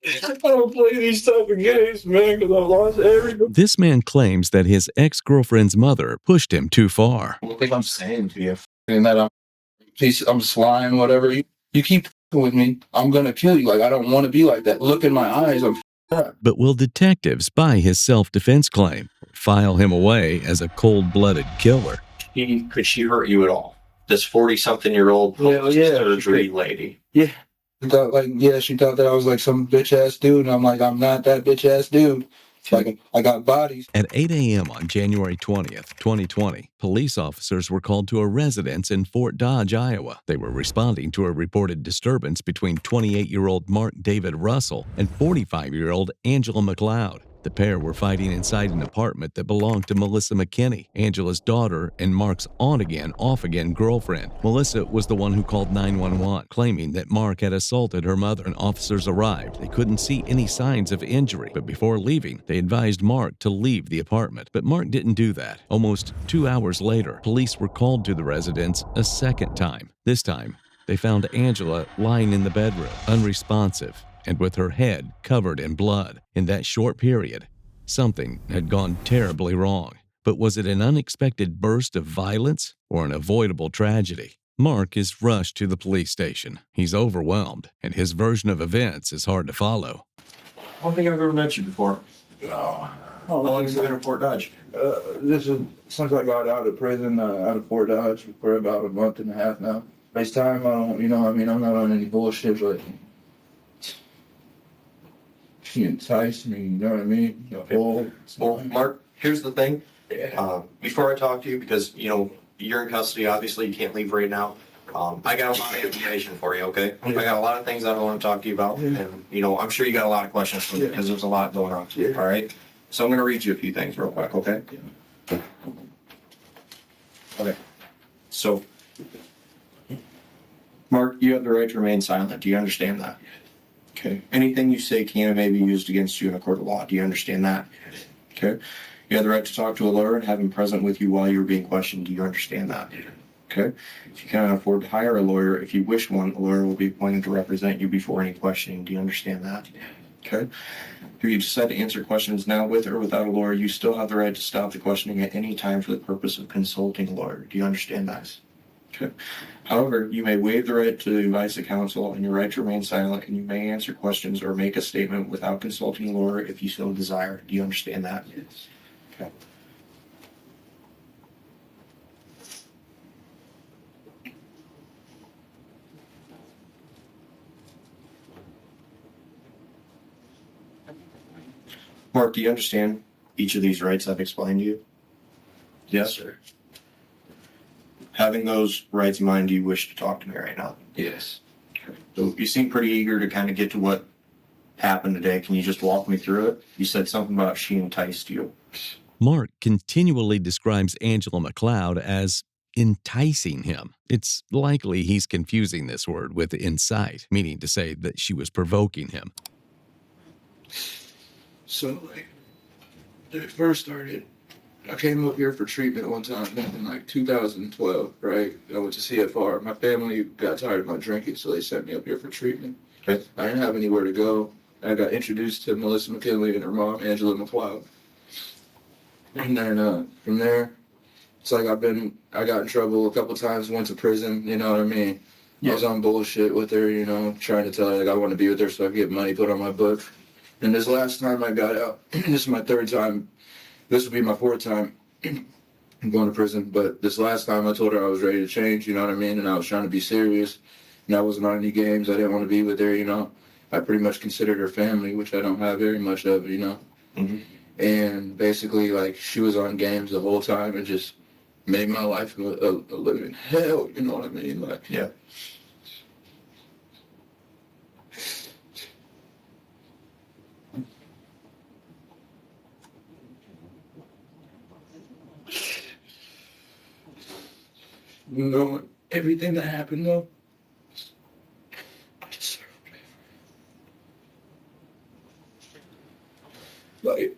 I don't play these type of games, man, because I've lost everything. This man claims that his ex-girlfriend's mother pushed him too far. I think I'm saying to you, and that I'm slime, whatever. You keep with me, I'm gonna kill you. Like, I don't want to be like that. Look in my eyes, I'm up. But will detectives buy his self-defense claim, or file him away as a cold-blooded killer? Could she hurt you at all? This 40-something-year-old surgery lady. Yeah. She thought that I was like some bitch ass dude, and I'm like, I'm not that bitch ass dude. Like, I got bodies. At 8 a.m. on January 20th, 2020, police officers were called to a residence in Fort Dodge, Iowa. They were responding to a reported disturbance between 28-year-old Mark David Russell and 45-year-old Angela McLeod. The pair were fighting inside an apartment that belonged to Melissa McKinney, Angela's daughter and Mark's on-again, off-again girlfriend. Melissa was the one who called 911, claiming that Mark had assaulted her mother. When officers arrived, they couldn't see any signs of injury, but before leaving, they advised Mark to leave the apartment. But Mark didn't do that. Almost 2 hours later, police were called to the residence a second time. This time, they found Angela lying in the bedroom, unresponsive, and with her head covered in blood. In that short period, something had gone terribly wrong. But was it an unexpected burst of violence or an avoidable tragedy? Mark is rushed to the police station. He's overwhelmed, and his version of events is hard to follow. I don't think I've ever met you before. No. How long have you been in Fort Dodge? This is since I got out of prison, out of Fort Dodge, for about a month and a half now. Next time, I don't, I'm not on any bullshit, but she enticed me, you know what I mean? Well, Mark, here's the thing. Before I talk to you, because, you're in custody, obviously you can't leave right now. I got a lot of information for you, okay? I got a lot of things I want to talk to you about, and, I'm sure you got a lot of questions for me, because there's a lot going on, all right? So I'm going to read you a few things real quick, okay? Okay. So, Mark, you have the right to remain silent. Do you understand that? Okay. Anything you say can and may be used against you in a court of law. Do you understand that? Okay. You have the right to talk to a lawyer and have him present with you while you're being questioned. Do you understand that? Okay. If you cannot afford to hire a lawyer, if you wish one, a lawyer will be appointed to represent you before any questioning. Do you understand that? Okay. If you decide to answer questions now with or without a lawyer, you still have the right to stop the questioning at any time for the purpose of consulting a lawyer. Do you understand that? Okay. However, you may waive the right to the advice of counsel and your right to remain silent, and you may answer questions or make a statement without consulting a lawyer if you so desire. Do you understand that? Yes. Okay. Mark, do you understand each of these rights I've explained to you? Yes, sir. Having those rights in mind, do you wish to talk to me right now? Yes. Okay. So you seem pretty eager to kind of get to what happened today. Can you just walk me through it? You said something about she enticed you. Mark continually describes Angela McLeod as enticing him. It's likely he's confusing this word with incite, meaning to say that she was provoking him. So, it first started, I came up here for treatment one time in 2012, right? I went to CFR. My family got tired of my drinking, so they sent me up here for treatment. Okay. I didn't have anywhere to go. I got introduced to Melissa McKinley and her mom, Angela McLeod. And then from there, it's like I got in trouble a couple times, went to prison, you know what I mean? Yeah. I was on bullshit with her, trying to tell her I want to be with her so I could get money put on my book. And this last time I got out, this is my third time. This will be my fourth time going to prison. But this last time I told her I was ready to change, you know what I mean? And I was trying to be serious. And I wasn't on any games. I didn't want to be with her, I pretty much considered her family, which I don't have very much of, Mm-hmm. And basically, she was on games the whole time and just made my life a living hell, you know what I mean? Yeah. Everything that happened, though, I deserved it.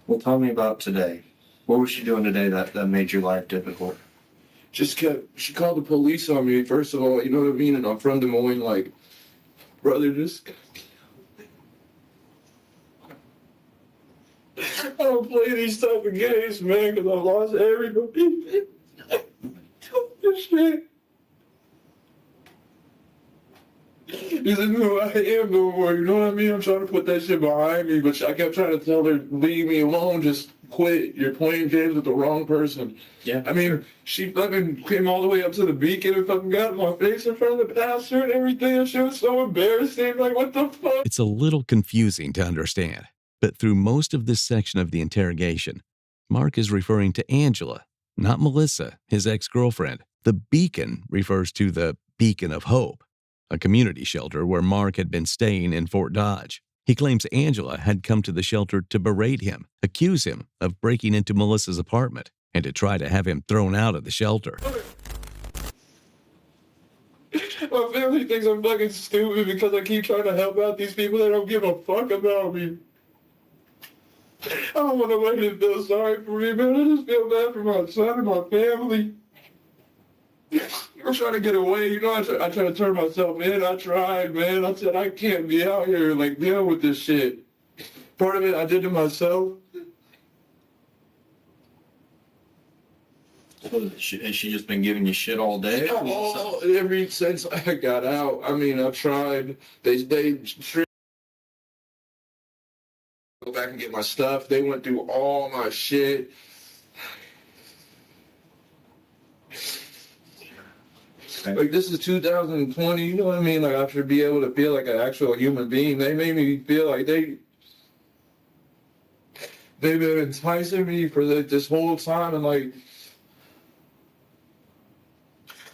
Well, tell me about today. What was she doing today that made your life difficult? She called the police on me, first of all, you know what I mean? And I'm from Des Moines, brother just. I don't play these type of games, man, because I've lost everybody. This shit. This isn't who I am no more, you know what I mean? I'm trying to put that shit behind me, but I kept trying to tell her, leave me alone, just quit. You're playing games with the wrong person. Yeah. I mean, she fucking came all the way up to the beacon and fucking got in my face in front of the pastor and everything, and she was so embarrassing. Like, what the fuck? It's a little confusing to understand, but through most of this section of the interrogation, Mark is referring to Angela, not Melissa, his ex-girlfriend. The beacon refers to the Beacon of Hope, a community shelter where Mark had been staying in Fort Dodge. He claims Angela had come to the shelter to berate him, accuse him of breaking into Melissa's apartment, and to try to have him thrown out of the shelter. My family thinks I'm fucking stupid because I keep trying to help out these people that don't give a fuck about me. I don't want nobody to feel sorry for me, man. I just feel bad for my son and my family. I'm trying to get away, you know. I try to turn myself in. I tried, man. I said I can't be out here like dealing with this shit. Part of it I did to myself. Has she just been giving you shit all day? Oh, ever since I got out, I mean, I tried. They go back and get my stuff. They went through all my shit. Like, this is 2020, you know what I mean? Like, I should be able to feel like an actual human being. They made me feel like they've been enticing me for this whole time, and like.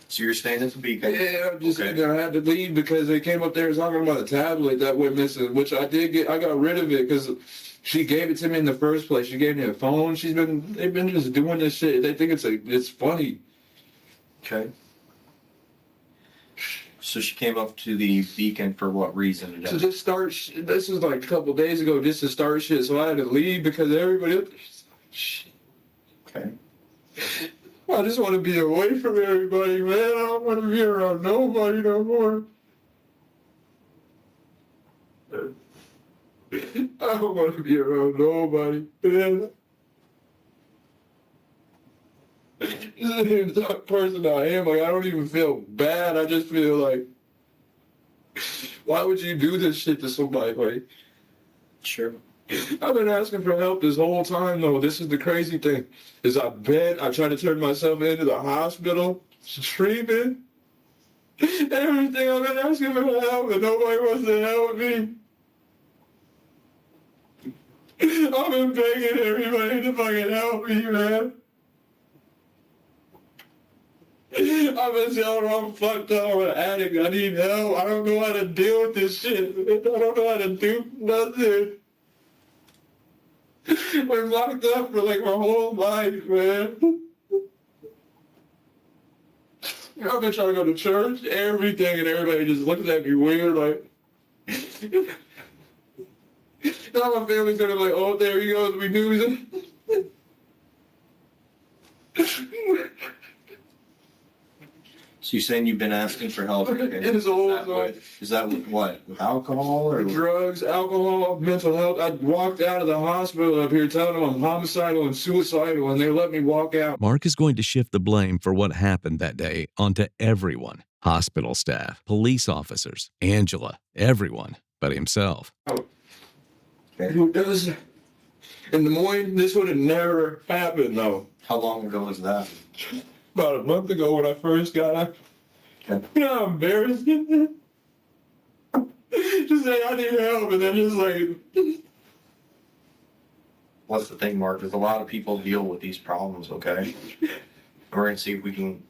So you're staying at the beacon? Yeah, I'm just I had to leave because they came up there talking about a tablet that went missing, which I did get. I got rid of it because she gave it to me in the first place. She gave me a phone. They've been just doing this shit. They think it's funny. Okay. So she came up to the beacon for what reason? To just start. This is like a couple days ago. Just to start shit. So I had to leave because everybody else. Okay. I just want to be away from everybody, man. I don't want to be around nobody no more. I don't want to be around nobody, man. This isn't even the type of person I am. Like, I don't even feel bad. I just feel like, why would you do this shit to somebody? Like, Sure. I've been asking for help this whole time, though. This is the crazy thing. Is I tried to turn myself into the hospital, treatment, everything. I've been asking for help, and nobody wants to help me. I've been begging everybody to fucking help me, man. I've been telling them I'm fucked up, I'm an addict, I need help. I don't know how to deal with this shit. I don't know how to do nothing. Been locked up for like my whole life, man. I've been trying to go to church, everything, and everybody just looks at me weird, like. Now my family's gonna be like, oh, there he goes, we knew him. So you're saying you've been asking for help? It's old, Is that with what? With alcohol or drugs, alcohol, mental health? I walked out of the hospital up here telling them I'm homicidal and suicidal, and they let me walk out. Mark is going to shift the blame for what happened that day onto everyone. Hospital staff, police officers, Angela, everyone but himself. Who does? In Des Moines, this would have never happened, though. How long ago was that? About a month ago when I first got out. Okay. You know how embarrassing? Just say I need help, and then just like. What's the thing, Mark? Is a lot of people deal with these problems, okay? We're going to see if we can,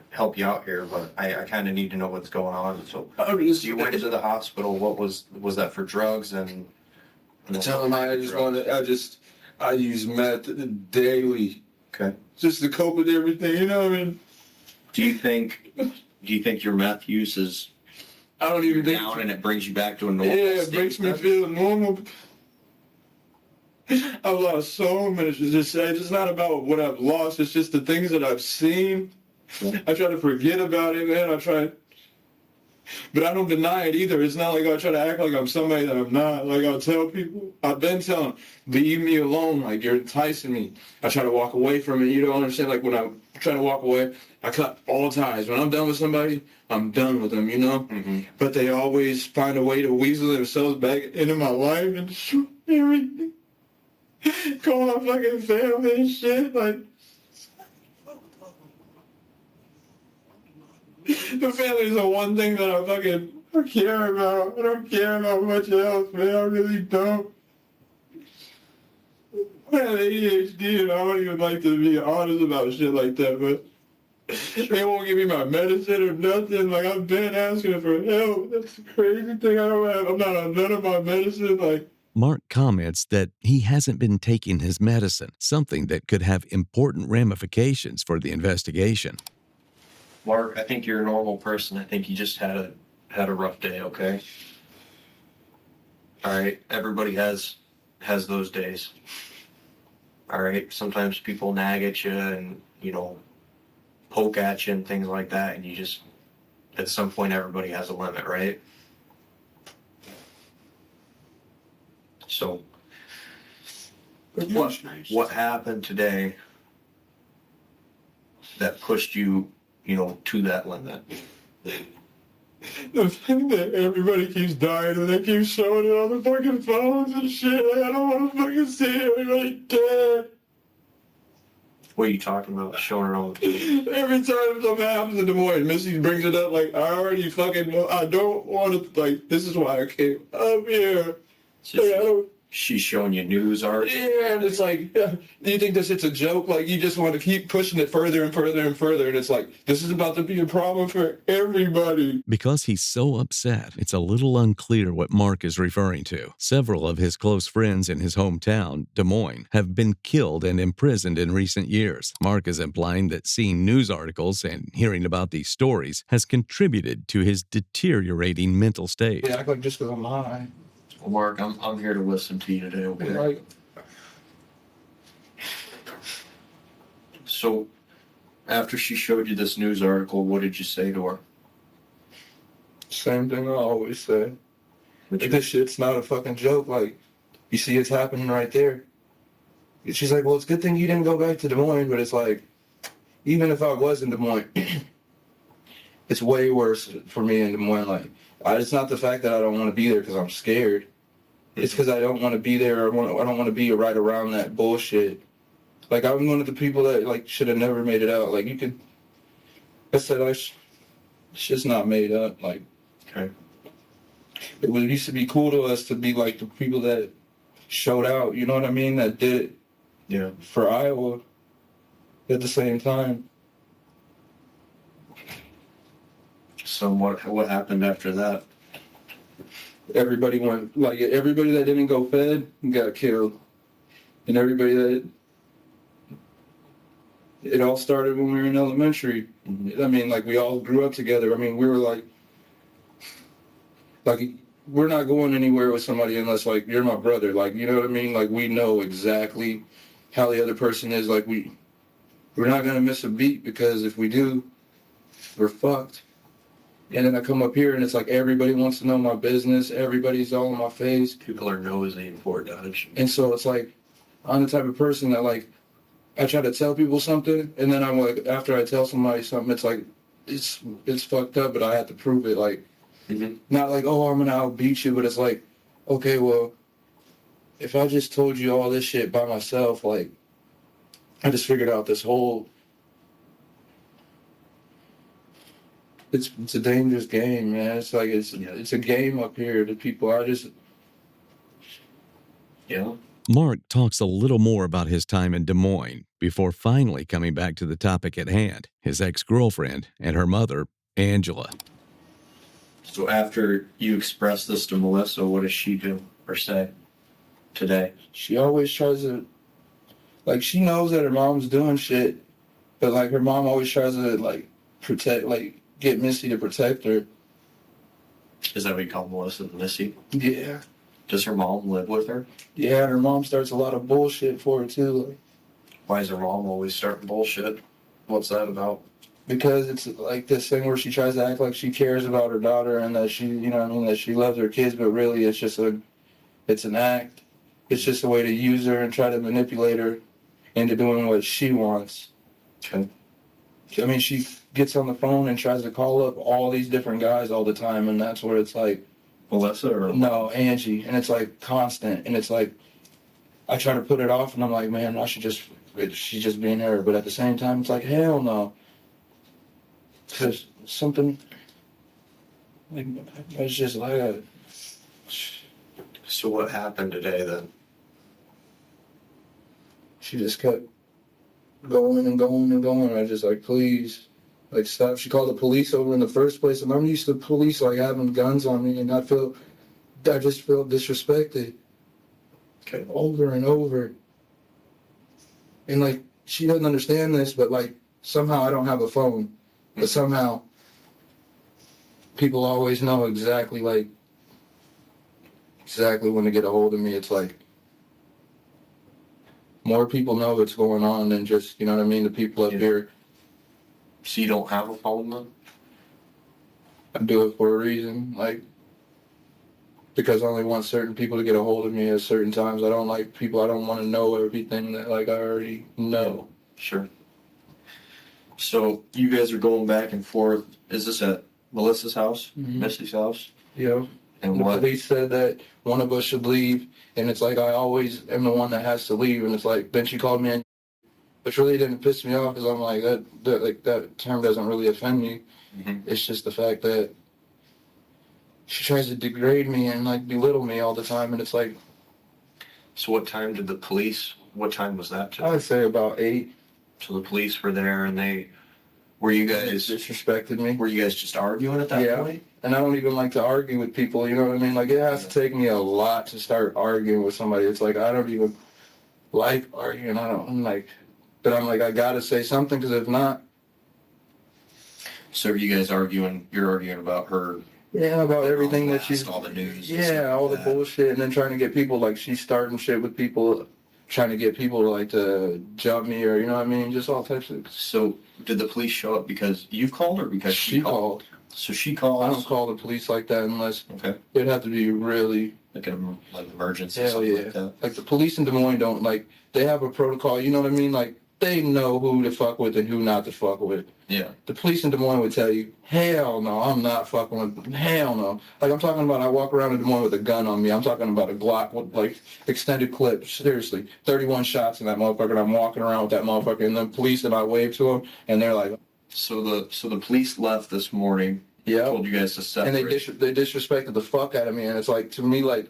help you out here, but I kind of need to know what's going on. So you went to the hospital. What was that for drugs? And Tell them I use meth daily. Okay. Just to cope with everything, you know what I mean? Do you think your meth use is I don't even think down and it brings you back to a normal it state makes me feel normal. I've lost so much. It's just not about what I've lost. It's just the things that I've seen. I try to forget about it, man. I try. But I don't deny it either. It's not like I try to act like I'm somebody that I'm not. Like I'll tell people, I've been telling them, leave me alone. Like you're enticing me. I try to walk away from it. You don't understand. Like when I'm trying to walk away, I cut all ties. When I'm done with somebody, I'm done with them, you know? Mm-hmm. But they always find a way to weasel themselves back into my life and destroy everything. Call my fucking family and shit. Like, the family is the one thing that I fucking care about. I don't care about much else, man. I really don't. I have ADHD and I don't even like to be honest about shit like that, but they won't give me my medicine or nothing. Like, I've been asking for help. That's the crazy thing. I'm not on none of my medicine. Like, Mark comments that he hasn't been taking his medicine, something that could have important ramifications for the investigation. Mark, I think you're a normal person. I think you just had a rough day, okay? All right, everybody has those days. All right, sometimes people nag at you and, you know, poke at you and things like that, and you just, at some point, everybody has a limit, right? So, what happened today that pushed you, you know, to that limit? the thing that everybody keeps dying and they keep showing it on the fucking phones and shit. Like, I don't want to fucking see everybody dead. What are you talking about? Showing it on the Every time something happens in Des Moines, Missy brings it up. Like, I already fucking know. I don't want to, like, this is why I came up here. So Like, I don't. she's showing you news art. Yeah, and it's like, do you think this shit's a joke? Like, you just want to keep pushing it further and further and further. And it's like, this is about to be a problem for everybody. Because he's so upset, it's a little unclear what Mark is referring to. Several of his close friends in his hometown, Des Moines, have been killed and imprisoned in recent years. Mark is implying that seeing news articles and hearing about these stories has contributed to his deteriorating mental state. Yeah, act like just because I'm high. Well, Mark, I'm here to listen to you today, okay? Like, So, after she showed you this news article, what did you say to her? same thing I always say. Like, this shit's not a fucking joke. Like, you see it's happening right there. She's like, well, it's a good thing you didn't go back to Des Moines, but it's like, even if I was in Des Moines, it's way worse for me in Des Moines. Like, it's not the fact that I don't want to be there because I'm scared. It's because I don't want to be there. I don't want to be right around that bullshit. Like, I'm one of the people that, like, should have never made it out. Like, you could, I said, it's just not made up. Like, Okay. it used to be cool to us to be like the people that showed out, you know what I mean? That did it Yeah. for Iowa at the same time. So what happened after that? Everybody everybody that didn't go fed got killed. And everybody that, it all started when we were in elementary. Mm-hmm. I mean, like, we all grew up together. I mean, we were like, we're not going anywhere with somebody unless, like, you're my brother. Like, you know what I mean? Like, we know exactly how the other person is. Like, we're not going to miss a beat, because if we do, we're fucked. And then I come up here and it's like everybody wants to know my business. Everybody's all in my face. People are nosy in Fort Dodge. And so it's like, I'm the type of person that, like, I try to tell people something, and then I'm like, after I tell somebody something, it's like, it's fucked up, but I have to prove it. Like, Mm-hmm. not like, oh, I'm gonna outbeat you, but it's like, okay, well, if I just told you all this shit by myself, like, I just figured out this whole, it's a dangerous game, man. It's like, it's a game up here. The people are just, Yeah. Mark talks a little more about his time in Des Moines before finally coming back to the topic at hand, his ex-girlfriend and her mother, Angela. So after you express this to Melissa, what does she do or say today? she always tries to, like, she knows that her mom's doing shit, but, like, her mom always tries to, like, protect, like, get Missy to protect her. Is that what you call Melissa, Missy? Yeah. Does her mom live with her? Yeah, and her mom starts a lot of bullshit for her, too. Like, Why is her mom always starting bullshit? What's that about? Because it's like this thing where she tries to act like she cares about her daughter and that she, you know what I mean, that she loves her kids, but really it's an act. It's just a way to use her and try to manipulate her into doing what she wants. Okay. I mean, she gets on the phone and tries to call up all these different guys all the time, and that's where it's like, Melissa or no, Angie, and it's like constant, and it's like, I try to put it off, and I'm like, man, she's just being her, but at the same time, it's like, hell no. Because something, like, it's just like So what happened today then? she just kept going and going and going. I just like, please, like, stop. She called the police over in the first place, and I'm used to police like having guns on me, and I just feel disrespected. Okay. Over and over. And like, she doesn't understand this, but like, somehow I don't have a phone, but somehow people always know exactly when to get a hold of me. It's like, more people know what's going on than just, you know what I mean, the people up here. So you don't have a phone then? I do it for a reason, like, because I only want certain people to get a hold of me at certain times. I don't like people, I don't want to know everything that, like, I already know. Sure. So you guys are going back and forth. Is this at Melissa's house? Mhm. Missy's house? Yeah. And The what? police said that one of us should leave, and it's like I always am the one that has to leave, and it's like, then she called me in, which really didn't piss me off, because I'm like, that term doesn't really offend me. Mm-hmm. It's just the fact that she tries to degrade me and like belittle me all the time, and it's like, So what time was that today? I'd say about 8. So the police were there and were you guys Disrespected me. just arguing at that Yeah. point? And I don't even like to argue with people, you know what I mean? Like, it has to take me a lot to start arguing with somebody. It's like, I don't even like arguing. But I'm like, I gotta say something, because if not. So are you guys arguing? You're arguing about her. Yeah, about everything that she's. All the news. Yeah, all the bullshit, and then trying to get people, like, she's starting shit with people, trying to get people to, like, to jump me, or, you know what I mean? Just all types of. So did the police show up because you called or because She called. So she calls. I don't call the police like that unless Okay. it'd have to be really. Like an emergency. Hell Something yeah. like that. Like, the police in Des Moines don't, like, they have a protocol, you know what I mean? Like, they know who to fuck with and who not to fuck with. Yeah. The police in Des Moines would tell you, hell no, I'm not fucking with, hell no. Like, I'm talking about, I walk around in Des Moines with a gun on me. I'm talking about a Glock with, like, extended clip. Seriously, 31 shots in that motherfucker, and I'm walking around with that motherfucker, and the police, and I wave to them, and they're like, So the police left this morning. yeah. Told you guys to separate. And they disrespected the fuck out of me, and it's like, to me, like,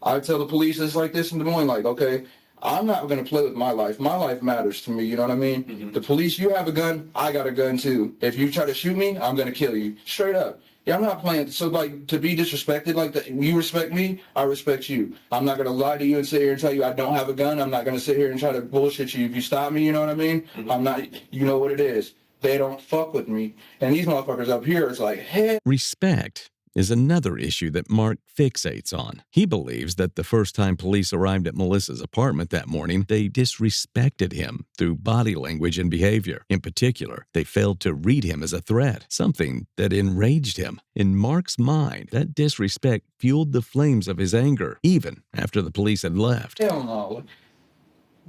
I tell the police it's like this in Des Moines, like, okay, I'm not going to play with my life. My life matters to me, you know what I mean? Mm-hmm. The police, you have a gun, I got a gun too. If you try to shoot me, I'm going to kill you. Straight up. Yeah, I'm not playing. So, like, to be disrespected like that, you respect me, I respect you. I'm not going to lie to you and sit here and tell you I don't have a gun. I'm not going to sit here and try to bullshit you. If you stop me, you know what I mean? Mm-hmm. I'm not, you know what it is. They don't fuck with me. And these motherfuckers up here, it's like, hey. Respect is another issue that Mark fixates on. He believes that the first time police arrived at Melissa's apartment that morning, they disrespected him through body language and behavior. In particular, they failed to read him as a threat, something that enraged him. In Mark's mind, that disrespect fueled the flames of his anger, even after the police had left. Hell no.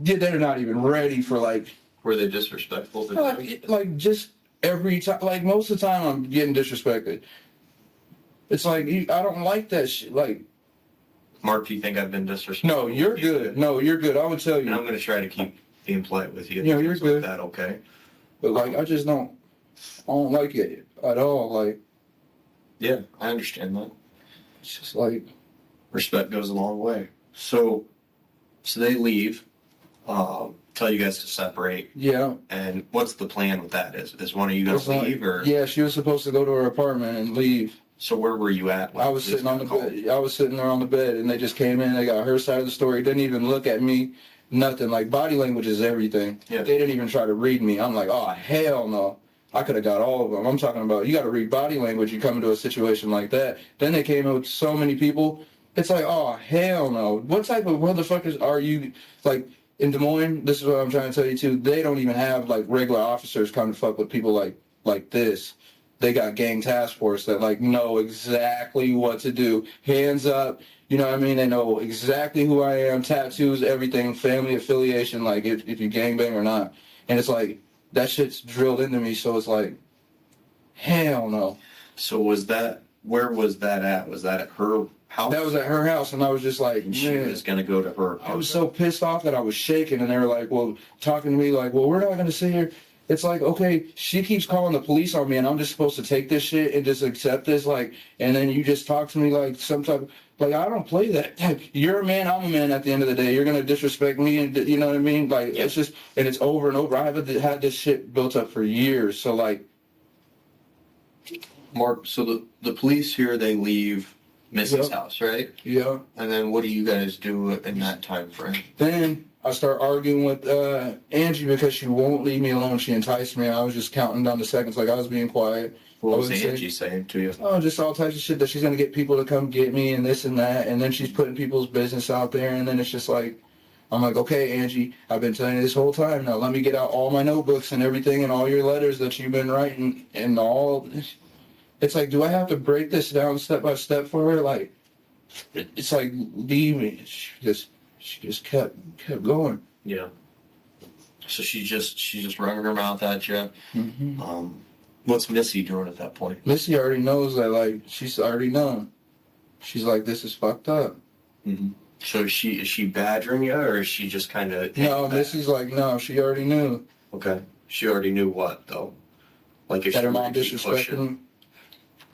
Yeah, they're not even ready for, like. Were they disrespectful? Like, just every time, like, most of the time I'm getting disrespected. It's like, I don't like that shit. Like, Mark, do you think I've been disrespectful? no, you're good. No, you're good. I would tell And I'm you. going to try to keep being polite with you. Yeah, you're good. That okay? But, like, I don't like it at all. Like, Yeah, I understand that. it's just like. Respect goes a long way. So they leave, tell you guys to separate. Yeah. And what's the plan with that? Is one of you going to leave or? Yeah, she was supposed to go to her apartment and leave. So where were you at? I was sitting on the bed. I was sitting there on the bed, and they just came in. They got her side of the story. Didn't even look at me. Nothing. Like, body language is everything. Yeah. They didn't even try to read me. I'm like, oh, hell no. I could have got all of them. I'm talking about, you got to read body language. You come into a situation like that. Then they came in with so many people. It's like, oh, hell no. What type of motherfuckers are you? Like, in Des Moines, this is what I'm trying to tell you, too. They don't even have, like, regular officers come to fuck with people like like this. They got gang task force that like know exactly what to do. Hands up, you know what I mean? They know exactly who I am, tattoos, everything, family affiliation, like if you gangbang or not. And it's like, that shit's drilled into me, so it's like, hell no. So where was that at? Was that at her house? That was at her house, and I was just like, And she was going to go to her house. I was so pissed off that I was shaking, and they were like, well, talking to me like, well, we're not going to sit here. It's like, okay, she keeps calling the police on me, and I'm just supposed to take this shit and just accept this, like, and then you just talk to me like some type of, like, I don't play that. You're a man, I'm a man at the end of the day. You're going to disrespect me, and you know what I mean? Like, it's just, and it's over and over. I have had this shit built up for years, so like. Mark, so the police here, they leave Missy's house, right? Yeah. And then what do you guys do in that time frame? Then I start arguing with Angie because she won't leave me alone. She enticed me. I was just counting down the seconds like I was being quiet. What was Angie saying to you? Oh, just all types of shit that she's going to get people to come get me and this and that. And then she's putting people's business out there. And then it's just like, I'm like, okay, Angie, I've been telling you this whole time. Now let me get out all my notebooks and everything and all your letters that you've been writing and all. It's like, do I have to break this down step by step for her? Like, it's like, leave me. She just kept going. Yeah. So she's just running her mouth at you. Mm-hmm. What's Missy doing at that point? Missy already knows that, like, she's already known. She's like, this is fucked up. Mm-hmm. So is she badgering you, or is she just kind of... No, Missy's like, no, she already knew. Okay. She already knew what, though? Like, if that she her mom disrespected him.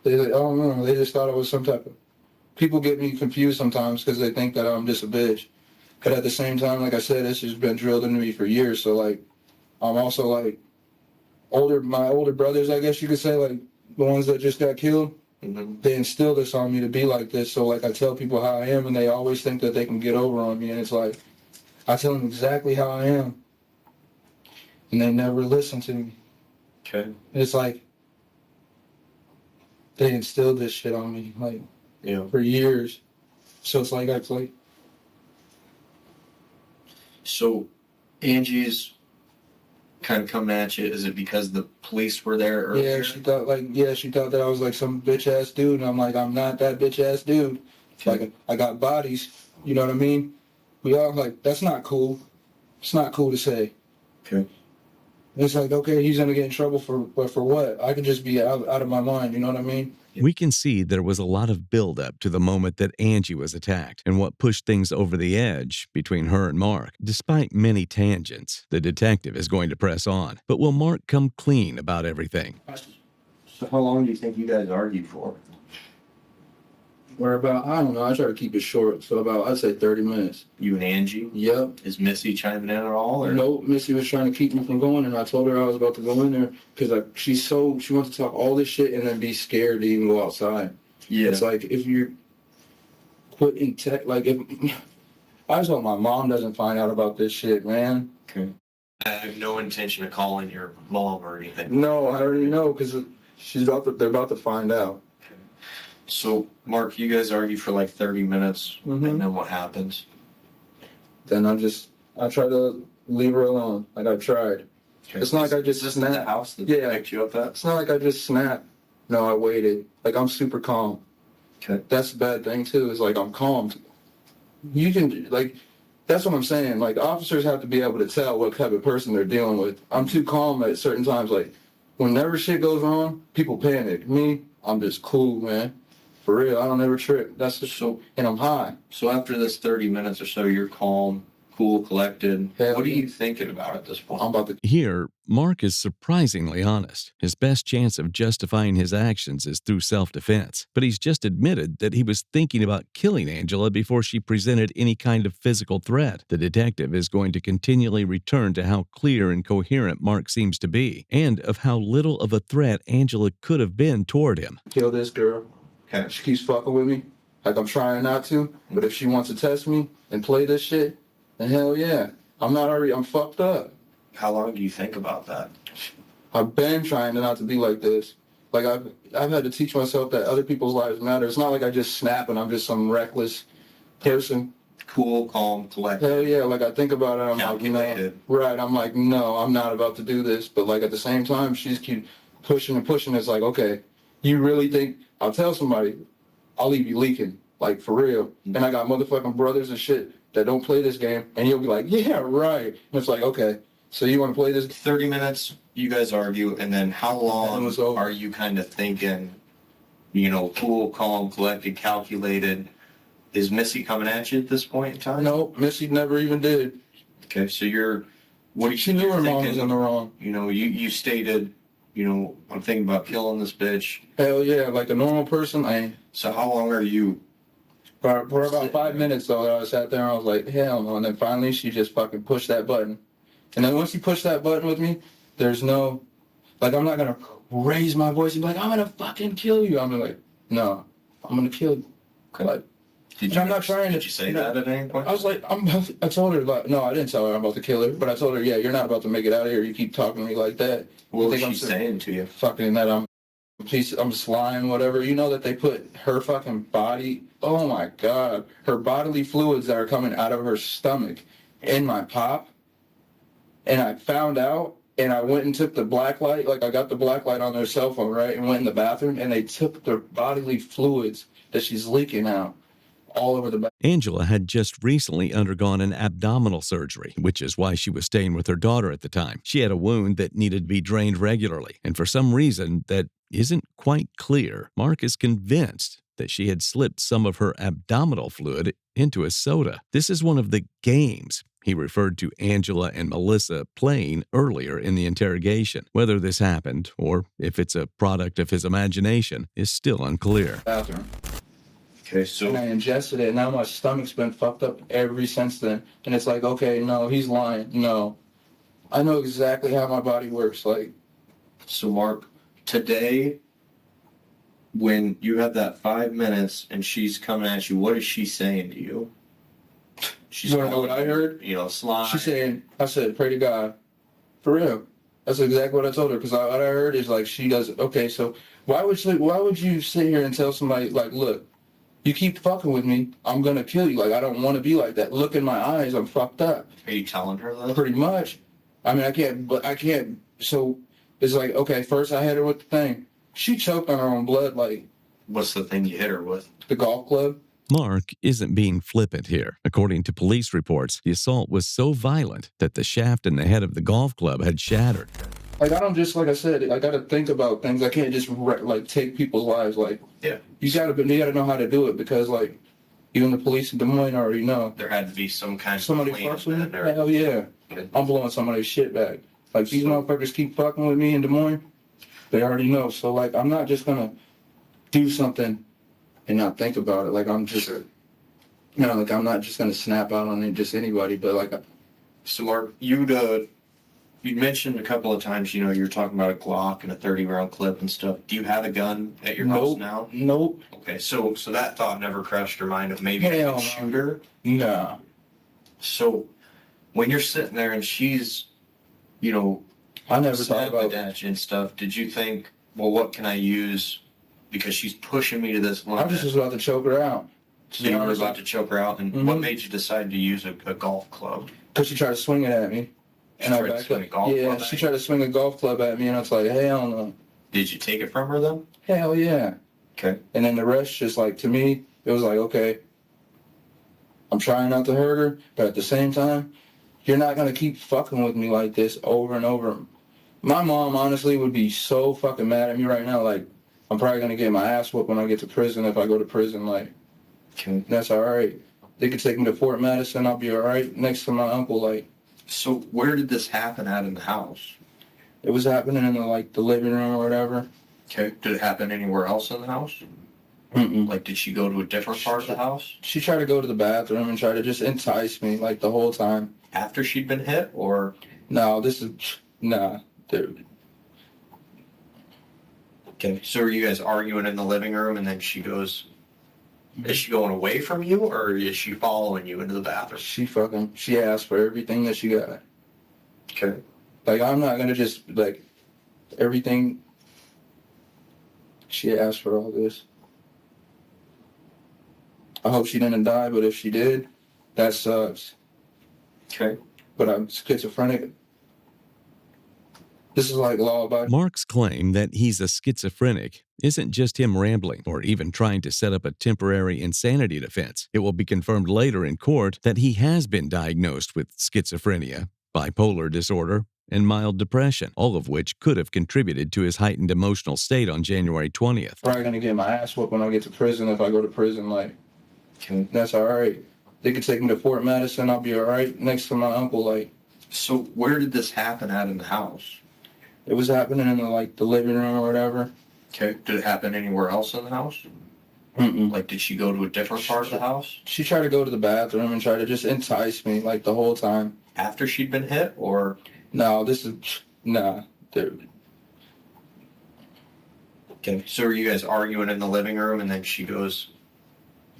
They like, oh no, they just thought it was some type of... People get me confused sometimes because they think that I'm just a bitch. But at the same time, like I said, this has been drilled into me for years. So, like, I'm also, like, my older brothers, I guess you could say, like, the ones that just got killed, they instill this on me to be like this. So, like, I tell people how I am, and they always think that they can get over on me. And it's like, I tell them exactly how I am. And they never listen to me. Okay. It's like, they instilled this shit on me, like, for years. So it's like, So, Angie's kind of coming at you. Is it because the police were there earlier? Yeah, she thought that I was like some bitch ass dude, and I'm like, I'm not that bitch ass dude. Okay. Like, I got bodies, you know what I mean? We all like, that's not cool. It's not cool to say. Okay. It's like, okay, he's gonna get in trouble for what? I can just be out of my mind, you know what I mean? We can see there was a lot of buildup to the moment that Angie was attacked and what pushed things over the edge between her and Mark. Despite many tangents, the detective is going to press on. But will Mark come clean about everything? So how long do you think you guys argued for? We're about, I don't know, I try to keep it short, so about, I'd say 30 minutes. You and Angie? Yep. Is Missy chiming in at all? Or? No, Missy was trying to keep me from going, and I told her I was about to go in there because like she wants to talk all this shit and then be scared to even go outside. Yeah. It's like if you're putting tech, like if I just hope my mom doesn't find out about this shit, man. Okay. I have no intention of calling your mom or anything. No, I already know because they're about to find out. Okay. So, Mark, you guys argue for like 30 minutes, and then what happens? Then I try to leave her alone. Like I tried. Okay. It's not like I just Is this in the house that picked you up at? It's not like I just snapped. No, I waited. Like I'm super calm. Okay. That's the bad thing too. Is like I'm calm. You can like. That's what I'm saying. Like officers have to be able to tell what type of person they're dealing with. I'm too calm at certain times. Like whenever shit goes wrong, people panic. Me, I'm just cool, man. For real, I don't ever trip. That's just so, and I'm high. So after this 30 minutes or so, you're calm, cool, collected. Hell what are yeah. you thinking about at this point? I'm about to. Here, Mark is surprisingly honest. His best chance of justifying his actions is through self-defense. But he's just admitted that he was thinking about killing Angela before she presented any kind of physical threat. The detective is going to continually return to how clear and coherent Mark seems to be, and of how little of a threat Angela could have been toward him. Kill this girl. Okay. She keeps fucking with me. Like I'm trying not to, but if she wants to test me and play this shit, then hell yeah. I'm fucked up. How long do you think about that? I've been trying to not to be like this. Like I've had to teach myself that other people's lives matter. It's not like I just snap and I'm just some reckless person. Cool, calm, collected. Hell yeah, like I think about it, I'm like, Calculated. no. Right, I'm like, no, I'm not about to do this. But like at the same time, pushing and pushing. It's like, okay, you really think I'll tell somebody, I'll leave you leaking, like for real. And I got motherfucking brothers and shit that don't play this game, and you'll be like, yeah, right. And it's like, okay, so you want to play this? 30 minutes, you guys argue, and then how long are you kind of thinking, cool, calm, collected, calculated? Is Missy coming at you at this point in time? No, Missy never even did. Okay, so she knew her mom was in the wrong. You stated, I'm thinking about killing this bitch. Hell yeah, like a normal person, I ain't. So how long are you? For about 5 minutes, though, I sat there and I was like, hell no. And then finally, she just fucking pushed that button. And then once you push that button with me, there's no, like, I'm not going to raise my voice and be like, I'm going to fucking kill you. I'm like, no, I'm going to kill you. Okay. Like, I'm not trying to. Did you say that at any point? I was like, I told her, like, no, I didn't tell her I'm about to kill her, but I told her, yeah, you're not about to make it out of here. You keep talking to me like that. What was she saying to you? Fucking that I'm just lying, whatever. You know that they put her fucking body, oh my God, her bodily fluids that are coming out of her stomach in my pop. And I found out, and I went and took the black light, like I got the black light on their cell phone, right, and went in the bathroom, and they took the bodily fluids that she's leaking out all over the back. Angela had just recently undergone an abdominal surgery, which is why she was staying with her daughter at the time. She had a wound that needed to be drained regularly, and for some reason that isn't quite clear, Mark is convinced that she had slipped some of her abdominal fluid into a soda. This is one of the games he referred to Angela and Melissa playing earlier in the interrogation. Whether this happened, or if it's a product of his imagination, is still unclear. Bathroom. Okay, so... And I ingested it, and now my stomach's been fucked up ever since then. And it's like, okay, no, he's lying. No. I know exactly how my body works. Like, so Mark, today, when you have that 5 minutes and she's coming at you, what is she saying to you? She's you want to know what I heard? Slime. She's saying, I said, pray to God. For real. That's exactly what I told her. Because what I heard is like, she does, okay, so why would you sit here and tell somebody, like, look, you keep fucking with me, I'm going to kill you. Like, I don't want to be like that. Look in my eyes, I'm fucked up. Are you telling her that? Pretty much. I mean, I can't, so it's like, okay, first I hit her with the thing. She choked on her own blood, like. What's the thing you hit her with? The golf club. Mark isn't being flippant here. According to police reports, the assault was so violent that the shaft in the head of the golf club had shattered. Like, I don't just, like I said, I got to think about things. I can't just, like, take people's lives. Like, yeah, you got to know how to do it because, like, even the police in Des Moines already know. There had to be some kind somebody of fucks with me? Hell yeah. Okay. I'm blowing somebody's shit back. Like, these motherfuckers keep fucking with me in Des Moines. They already know. So, like, I'm not just going to do something and not think about it. Like, I'm just, like, I'm not just going to snap out on just anybody. But, like, so, Mark, you mentioned a couple of times, you're talking about a Glock and a 30-round clip and stuff. Do you have a gun at your house now? Nope. Okay, so that thought never crossed your mind of maybe a shooter? Nah. So when you're sitting there and she's, I never thought about that and stuff, did you think, well, what can I use? Because she's pushing me to this limit. I just was about to choke her out. So you were about to choke her out, and what made you decide to use a golf club? Because she tried to swing it at me. She tried to swing a golf club she tried to swing a golf club at me, and I was like, hell no. Did you take it from her, though? Hell yeah. Okay. And then the rest, just like, to me, it was like, okay, I'm trying not to hurt her, but at the same time, you're not going to keep fucking with me like this over and over. My mom, honestly, would be so fucking mad at me right now. Like, I'm probably going to get my ass whooped when I get to prison if I go to prison. Like, that's all right. They could take me to Fort Madison. I'll be all right next to my uncle. Like, so where did this happen at in the house? It was happening in the living room or whatever. Okay. Did it happen anywhere else in the house? Mm-mm. Like, did she go to a different part of the house? She tried to go to the bathroom and try to just entice me, like, the whole time. After she'd been hit, or? No, nah, dude. Okay, so are you guys arguing in the living room, and then she goes, is she going away from you, or is she following you into the bathroom? She asked for everything that she got. Okay. Like, I'm not going to just, like, everything. She asked for all this. I hope she didn't die, but if she did, that sucks. Okay. But I'm schizophrenic. This is like law abiding. Mark's claim that he's a schizophrenic isn't just him rambling or even trying to set up a temporary insanity defense. It will be confirmed later in court that he has been diagnosed with schizophrenia, bipolar disorder, and mild depression, all of which could have contributed to his heightened emotional state on January 20th. Probably gonna get my ass whooped when I get to prison if I go to prison. Like, that's all right. They could take me to Fort Madison. I'll be all right next to my uncle. Like, So where did this happen at in the house? it was happening in the living room or whatever. Okay. Did it happen anywhere else in the house? Mm-mm. Like, did she go to a different part of the house She tried to go to the bathroom and try to just entice me like the whole time. after she'd been hit, or? No, dude. Okay. So are you guys arguing in the living room, and then she goes?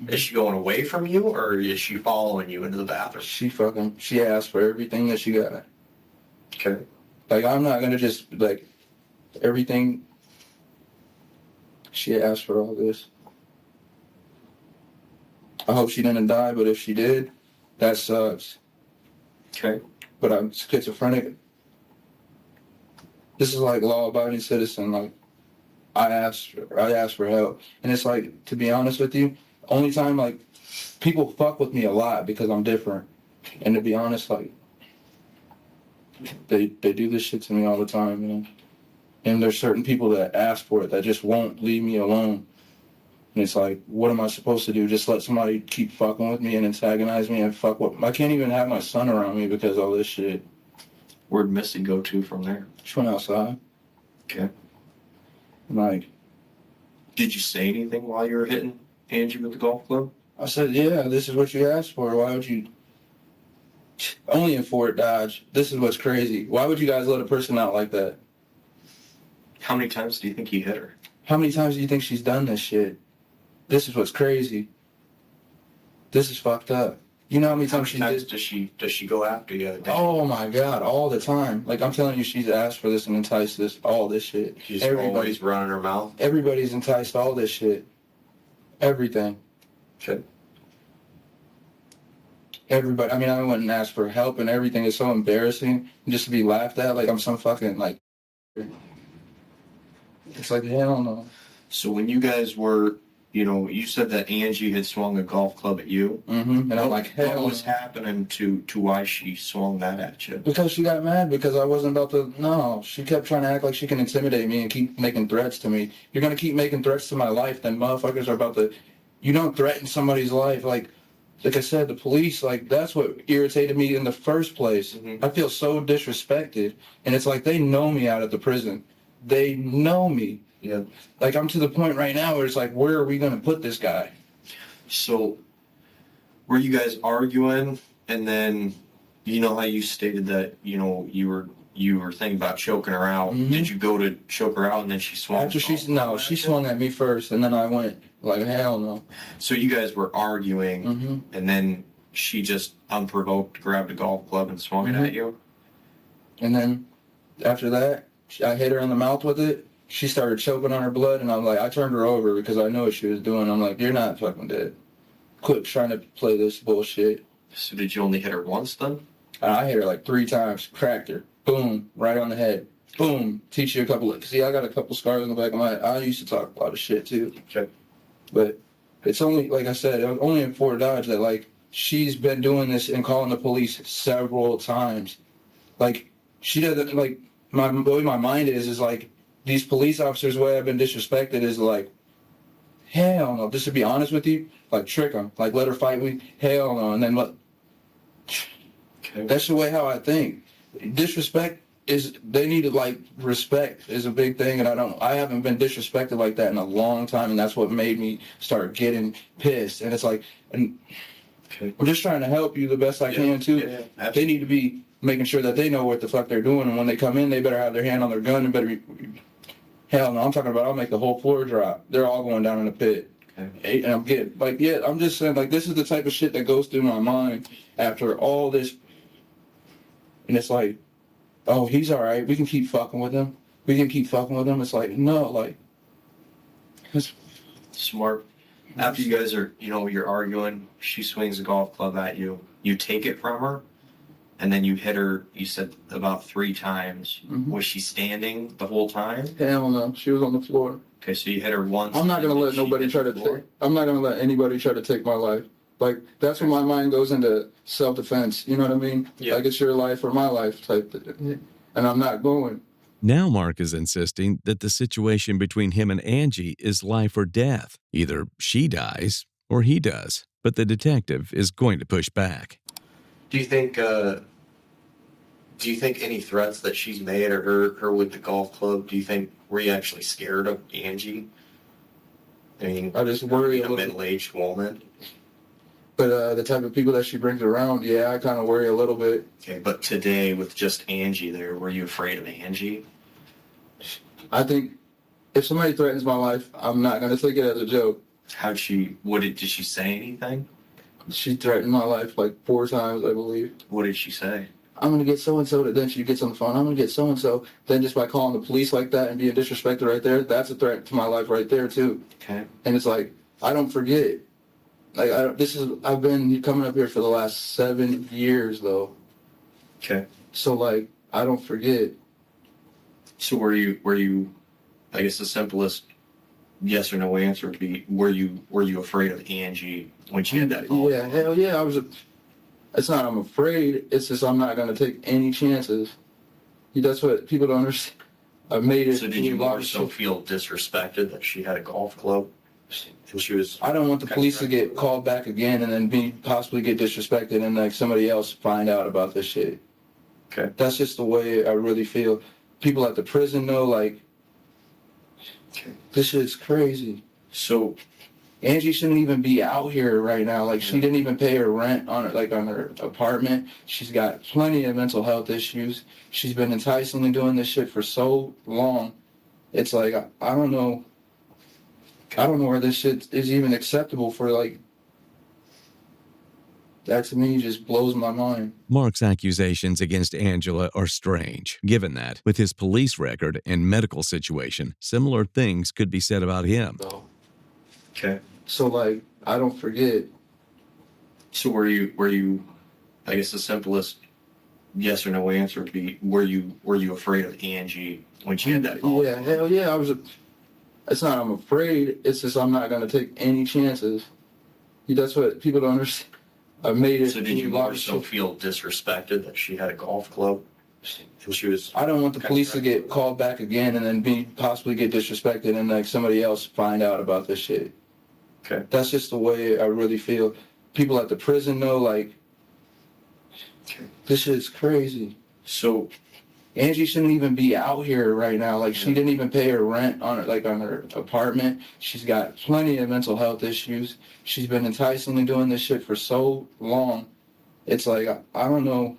Is she going away from you, or is she following you into the bathroom? She asked for everything that she got. Okay. Like, I'm not gonna just, like, everything. She asked for all this. I hope she didn't die, but if she did, that sucks. Okay. But I'm schizophrenic. This is like law-abiding citizen. Like, I asked for help, and it's like, to be honest with you, only time like people fuck with me a lot because I'm different, and to be honest, like they do this shit to me all the time, you know. And there's certain people that ask for it that just won't leave me alone. And it's like, what am I supposed to do? Just let somebody keep fucking with me and antagonize me and fuck with. I can't even have my son around me because of all this shit. Where'd Missy go to from there? She went outside. Okay. Like, Did you say anything while you were hitting Angie with the golf club? I said, yeah, this is what you asked for. Why would you? Only in Fort Dodge. This is what's crazy. Why would you guys let a person out like that? How many times do you think he hit her? How many times do you think she's done this shit? This is what's crazy. This is fucked up. You know how many times Does she go after you? Oh my God, all the time. Like, I'm telling you, she's asked for this and enticed this, all this shit. She's always running her mouth. Everybody's enticed all this shit. Everything. Okay. Everybody. I mean, I went and asked for help and everything. It's so embarrassing just to be laughed at. Like, I'm some fucking, like, it's like, hell no. So when you guys were, you said that Angie had swung a golf club at you. Mm-hmm. And I'm like, hell What was no. happening to why she swung that at you? Because she got mad because I wasn't about to. No, she kept trying to act like she can intimidate me and keep making threats to me. You're gonna keep making threats to my life, then motherfuckers are about to. You don't threaten somebody's life. Like I said, the police. Like, that's what irritated me in the first place. Mm-hmm. I feel so disrespected, and it's like they know me out at the prison. They know me. Yeah. Like, I'm to the point right now where it's like, where are we gonna put this guy? So were you guys arguing, and then how you stated that you were thinking about choking her out? Mm-hmm. Did you go to choke her out and then she swung? After she swung at me first, and then I went like, hell no. So you guys were arguing, Mm-hmm. and then she just unprovoked grabbed a golf club and swung it at you? And then after that, I hit her in the mouth with it. She started choking on her blood, and I'm like, I turned her over because I know what she was doing. I'm like, you're not fucking dead. Quit trying to play this bullshit. So did you only hit her once then? And I hit her like 3 times, cracked her. Boom, right on the head. Boom, teach you a couple of, see, I got a couple scars on the back of my head. I used to talk a lot of shit too. Okay. But it's only, like I said, only in Fort Dodge that, like, she's been doing this and calling the police several times. Like, she doesn't, like, the way my mind is like, these police officers, the way I've been disrespected is like, hell no. Just to be honest with you, like, trick them. Like, let her fight me. Hell no. And then let. Okay. That's the way how I think. Disrespect is, they need to, like, respect is a big thing, and I haven't been disrespected like that in a long time, and that's what made me start getting pissed. And it's like, and Okay. I'm just trying to help you the best I can too. Yeah, They need to be making sure that they know what the fuck they're doing, and when they come in, they better have their hand on their gun and better be. Hell no, I'm talking about I'll make the whole floor drop. They're all going down in the pit. Okay. And I'm getting, like, yeah, I'm just saying, like, this is the type of shit that goes through my mind after all this. And it's like, oh, he's all right. We can keep fucking with him. It's like, no, like, it's Smart. After you guys are, you're arguing, she swings a golf club at you. You take it from her, and then you hit her, you said about 3 times. Mhm. Was she standing the whole time? Hell no, she was on the floor. Okay, so you hit her once. I'm not gonna and let she nobody hit try the to floor? take. I'm not gonna let anybody try to take my life. Like that's when my mind goes into self-defense. You know what I mean? Yeah. Like it's your life or my life type thing. And I'm not going. Now Mark is insisting that the situation between him and Angie is life or death. Either she dies or he does. But the detective is going to push back. Do you think any threats that she's made or her with the golf club, were you actually scared of Angie? I mean, I just worry a a little. middle-aged woman. But the type of people that she brings around, yeah, I kind of worry a little bit. Okay, but today with just Angie there, were you afraid of Angie? I think if somebody threatens my life, I'm not gonna take it as a joke. Did she say anything? She threatened my life like 4 times, I believe. What did she say? I'm gonna get so and so. Then she gets on the phone. I'm gonna get so and so. Then just by calling the police like that and being disrespected right there, that's a threat to my life right there too. Okay. And it's like I don't forget. Like I've been coming up here for the last 7 years though. Okay. So like I don't forget. So were you? I guess the simplest yes or no answer would be: were you afraid of Angie when she had that call? Yeah, hell yeah. It's not I'm afraid. It's just I'm not gonna take any chances. That's what people don't understand. I made it. So did you more so feel disrespected that she had a golf club? And she was. I don't want the police to get called back again and then possibly get disrespected and like somebody else find out about this shit. Okay. That's just the way I really feel. People at the prison know like this shit's crazy. So Angie shouldn't even be out here right now. Like she didn't even pay her rent on her apartment. She's got plenty of mental health issues. She's been enticingly doing this shit for so long. It's like I don't know. I don't know where this shit is even acceptable for like. That to me just blows my mind. Mark's accusations against Angela are strange, given that, with his police record and medical situation, similar things could be said about him. okay. So like I don't forget. So were you? I guess the simplest yes or no answer would be: were you afraid of Angie when she had that call? Yeah, hell yeah. It's not I'm afraid. It's just I'm not gonna take any chances. That's what people don't understand. I made it. So did you more so feel disrespected that she had a golf club? And she was. I don't want the police to get called back again and then possibly get disrespected and like somebody else find out about this shit. Okay. That's just the way I really feel. People at the prison know like this shit's crazy. So Angie shouldn't even be out here right now. Like she didn't even pay her rent on her apartment. She's got plenty of mental health issues. She's been enticingly doing this shit for so long. It's like I don't know.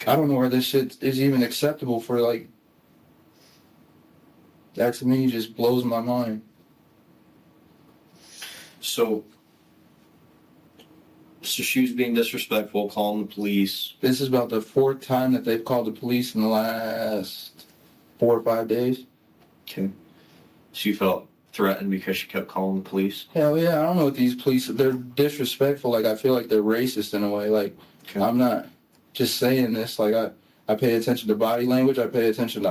I don't know where this shit is even acceptable for like. That to me just blows my mind. So she was being disrespectful, calling the police. This is about the 4th time that they've called the police in the last 4 or 5 days. Okay. She felt threatened because she kept calling the police. Hell yeah, I don't know what these police, they're disrespectful. Like I feel like they're racist in a way. Like Okay. I'm not just saying this. Like I pay attention to body language. I pay attention to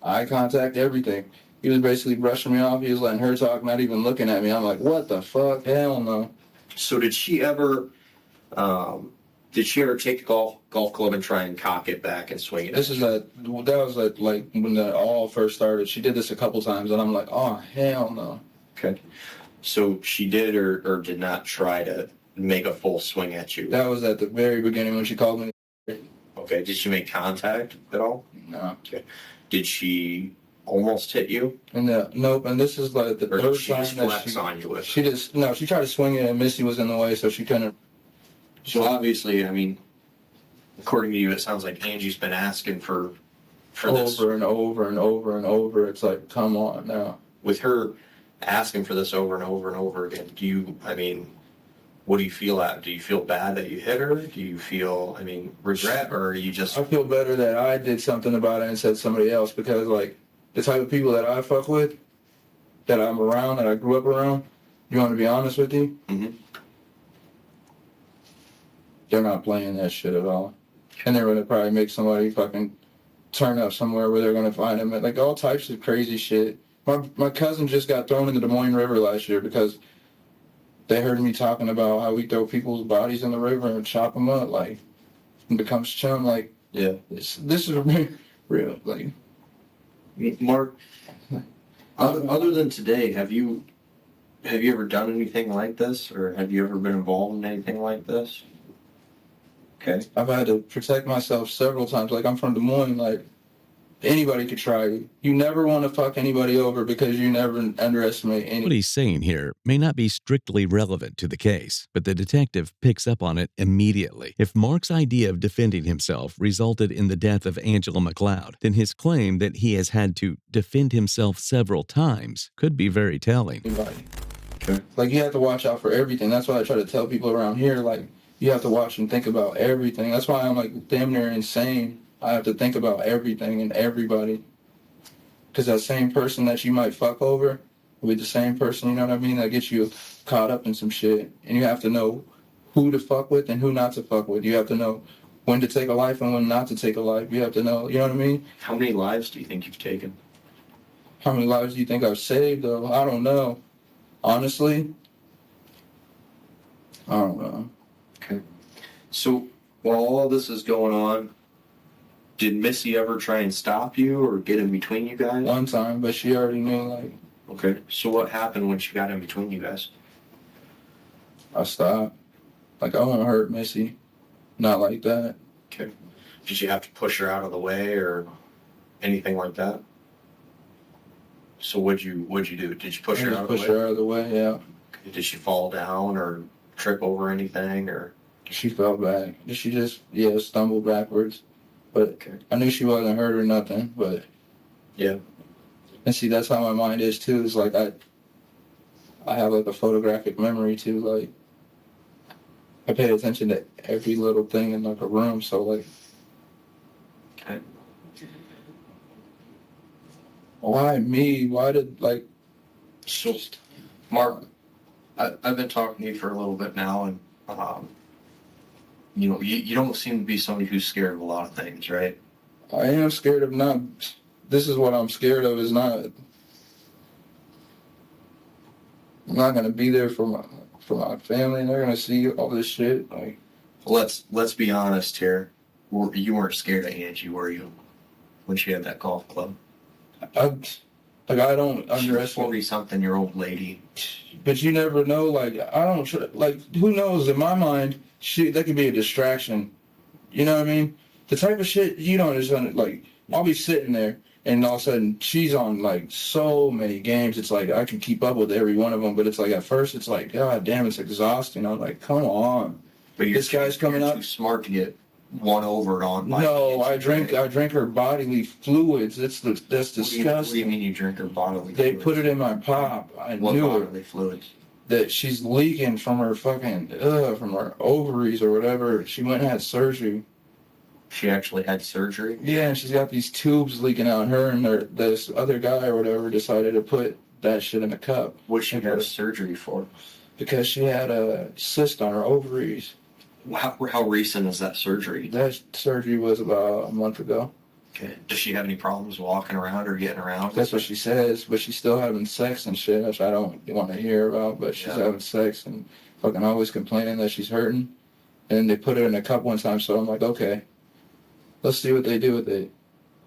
eye contact, everything. He was basically brushing me off. He was letting her talk, not even looking at me. I'm like, what the fuck? Hell no. So did she ever take the golf club and try and cock it back and swing it? That was like when it all first started. She did this a couple times, and I'm like, oh hell no. Okay. So she did or did not try to make a full swing at you? That was at the very beginning when she called me. Okay. Did she make contact at all? No. Okay. Did she almost hit you? And nope. And this is like the Or third did she time just that flex on you with? she tried to swing it, and Missy was in the way, so she couldn't. So obviously, I mean, according to you, it sounds like Angie's been asking for this. Over and over and over and over. It's like, come on now. With her asking for this over and over and over again, what do you feel at? Do you feel bad that you hit her? Do you feel, regret, or are you just... I feel better that I did something about it and said somebody else, because like the type of people that I fuck with, that I'm around, that I grew up around, you want to be honest with you? Mhm. they're not playing that shit at all. And they're gonna probably make somebody fucking turn up somewhere where they're gonna find him. Like all types of crazy shit. My cousin just got thrown in the Des Moines River last year because they heard me talking about how we throw people's bodies in the river and chop them up, like, and becomes chum. Like, Yeah. this is real. Like, Mark, other than today, have you ever done anything like this, or have you ever been involved in anything like this? Okay. I've had to protect myself several times. Like, I'm from Des Moines. Like, anybody could try you. You never want to fuck anybody over because you never underestimate any. What he's saying here may not be strictly relevant to the case, but the detective picks up on it immediately. If Mark's idea of defending himself resulted in the death of Angela McLeod, then his claim that he has had to defend himself several times could be very telling. Anybody. Okay. Like, you have to watch out for everything. That's why I try to tell people around here, like, you have to watch and think about everything. That's why I'm, like, damn near insane. I have to think about everything and everybody. Because that same person that you might fuck over will be the same person, you know what I mean, that gets you caught up in some shit. And you have to know who to fuck with and who not to fuck with. You have to know when to take a life and when not to take a life. You have to know, you know what I mean? How many lives do you think you've taken? How many lives do you think I've saved, though? I don't know. Honestly, I don't know. Okay. So while all this is going on, did Missy ever try and stop you or get in between you guys? One time, but she already knew, like, Okay. So what happened when she got in between you guys? I stopped. Like, I won't hurt Missy. Not like that. Okay. Did you have to push her out of the way or anything like that? So what'd you do? Did you push I her just out of the pushed way? her out of the way, yeah. Did she fall down or trip over anything or? She fell back. She just, stumbled backwards. But Okay. I knew she wasn't hurt or nothing, but. Yeah. And see, that's how my mind is, too. It's like I have, like, a photographic memory, too. Like, I pay attention to every little thing in, like, a room, so, like. Okay. Why me? Why did, like. So, Mark, I've been talking to you for a little bit now, and you don't seem to be somebody who's scared of a lot of things, right? I am scared of not. This is what I'm scared of. Is not. I'm not gonna be there for my family, and they're gonna see all this shit. Like, Let's be honest here. You weren't scared of Angie, were you? When she had that golf club. I don't She was underestimate. 40-something-year-old lady. But you never know. Like, I don't like. Who knows? In my mind, that could be a distraction. You know what I mean? The type of shit you don't understand. Like, I'll be sitting there, and all of a sudden, she's on like so many games. It's like I can keep up with every one of them, but it's like at first, it's like, God damn, it's exhausting. I'm like, come on. But This guy's coming you're up. too smart to get one over on. By No, Angie, right? I drink her bodily fluids. That's What do you disgusting. mean you drink her bodily They fluids? put it in my pop. I What knew it. bodily fluids? That she's leaking from her fucking from her ovaries or whatever. She went and had surgery. She actually had surgery? Yeah, and she's got these tubes leaking out. Her and this other guy or whatever decided to put that shit in a cup What she had surgery for? because she had a cyst on her ovaries. How recent is that surgery? That surgery was about a month ago. Okay. Does she have any problems walking around or getting around? That's what she says, but she's still having sex and shit, which I don't want to hear about, but she's having sex and fucking always complaining that she's hurting. And they put it in a cup one time, so I'm like, okay, let's see what they do with it.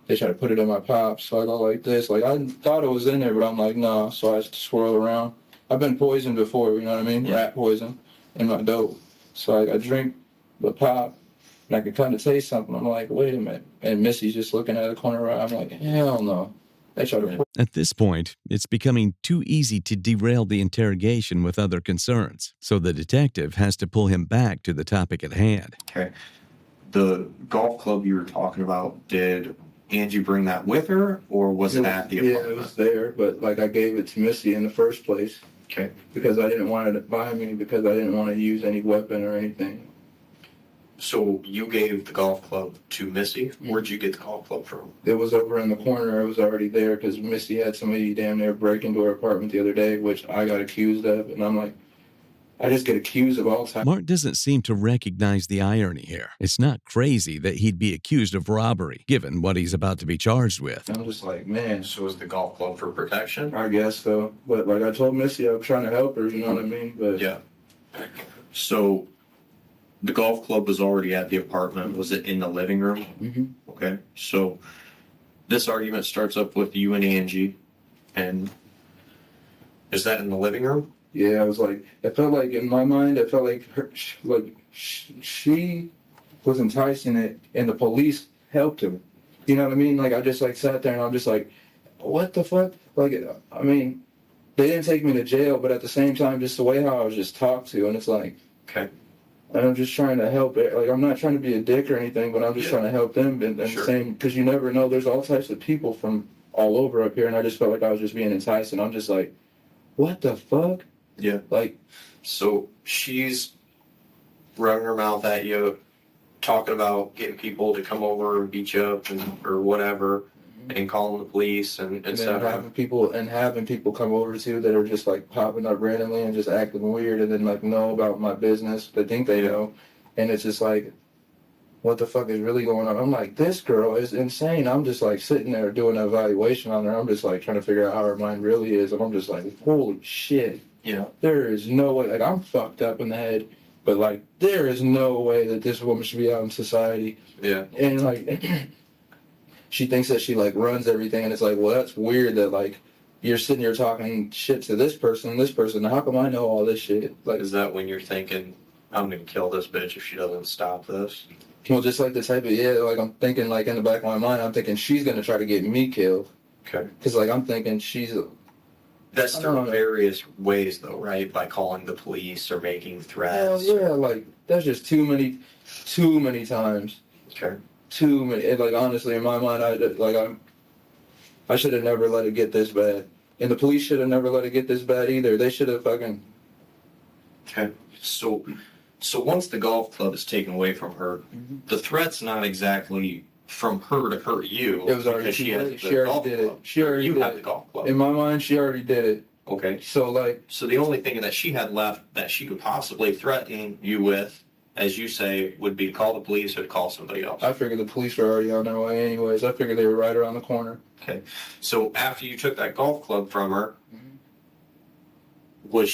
They try to put it in my pop, so I go like this. Like, I thought it was in there, but I'm like, no, so I swirl around. I've been poisoned before, you know what I mean? Yeah. Rat poison in my dope. So I drink the pop, and I can kind of taste something. I'm like, wait a minute. And Missy's just looking at the corner. I'm like, hell no. They try to. At this point, it's becoming too easy to derail the interrogation with other concerns, so the detective has to pull him back to the topic at hand. Okay. The golf club you were talking about, did Angie bring that with her, or was it at the apartment? Yeah, it was there, but like I gave it to Missy in the first place. Okay. Because I didn't want her to buy me, because I didn't want to use any weapon or anything. So you gave the golf club to Missy. Where'd you get the golf club from? It was over in the corner. It was already there because Missy had somebody damn near break into her apartment the other day, which I got accused of. And I'm like, I just get accused of all types. Mark doesn't seem to recognize the irony here. It's not crazy that he'd be accused of robbery, given what he's about to be charged with. I'm just like, man, So is the golf club for protection? I guess so. But like I told Missy, I'm trying to help her, you know what I mean? But Yeah. So the golf club was already at the apartment. Was it in the living room? Mhm. Okay. So this argument starts up with you and Angie. And is that in the living room? yeah, I was like, it felt like in my mind, it felt like she was enticing it, and the police helped him. You know what I mean? Like I just like sat there and I'm just like, what the fuck? Like, I mean, they didn't take me to jail, but at the same time, just the way how I was just talked to, and it's like, Okay. and I'm just trying to help it. Like I'm not trying to be a dick or anything, but I'm just trying to help them. And Sure. the same, because you never know. There's all types of people from all over up here, and I just felt like I was just being enticed, and I'm just like, what the fuck? Yeah. Like, So she's running her mouth at you, talking about getting people to come over and beat you up or whatever, and calling the police and and then stuff. having people come over too that are just like popping up randomly and just acting weird, and then like know about my business. They think they know, and it's just like, what the fuck is really going on? I'm like, this girl is insane. I'm just like sitting there doing an evaluation on her. I'm just like trying to figure out how her mind really is, and I'm just like, holy shit. Yeah. There is no way. Like I'm fucked up in the head, but like there is no way that this woman should be out in society. Yeah. And like she thinks that she like runs everything, and it's like, well, that's weird that like you're sitting here talking shit to this person. How come I know all this shit? Like, Is that when you're thinking, I'm gonna kill this bitch if she doesn't stop this? well, just like the type of like I'm thinking like in the back of my mind, I'm thinking she's gonna try to get me killed. Okay. Cause like I'm thinking That's I don't through know. various ways, though, right? By calling the police or making hell threats. yeah, like that's just too many times. Okay. Too many. And, like honestly, in my mind, I should have never let it get this bad, and the police should have never let it get this bad either. They should have fucking. Okay. So once the golf club is taken away from her, the threat's not exactly from her to hurt you. It was already because too she has late. the She already golf did it. club. She already You did have it. the golf club. In my mind, she already did it. Okay. So like, So the only thing that she had left that she could possibly threaten you with, as you say, would be to call the police or to call somebody else. I figured the police were already on their way anyways. I figured they were right around the corner. Okay. So after you took that golf club from her, could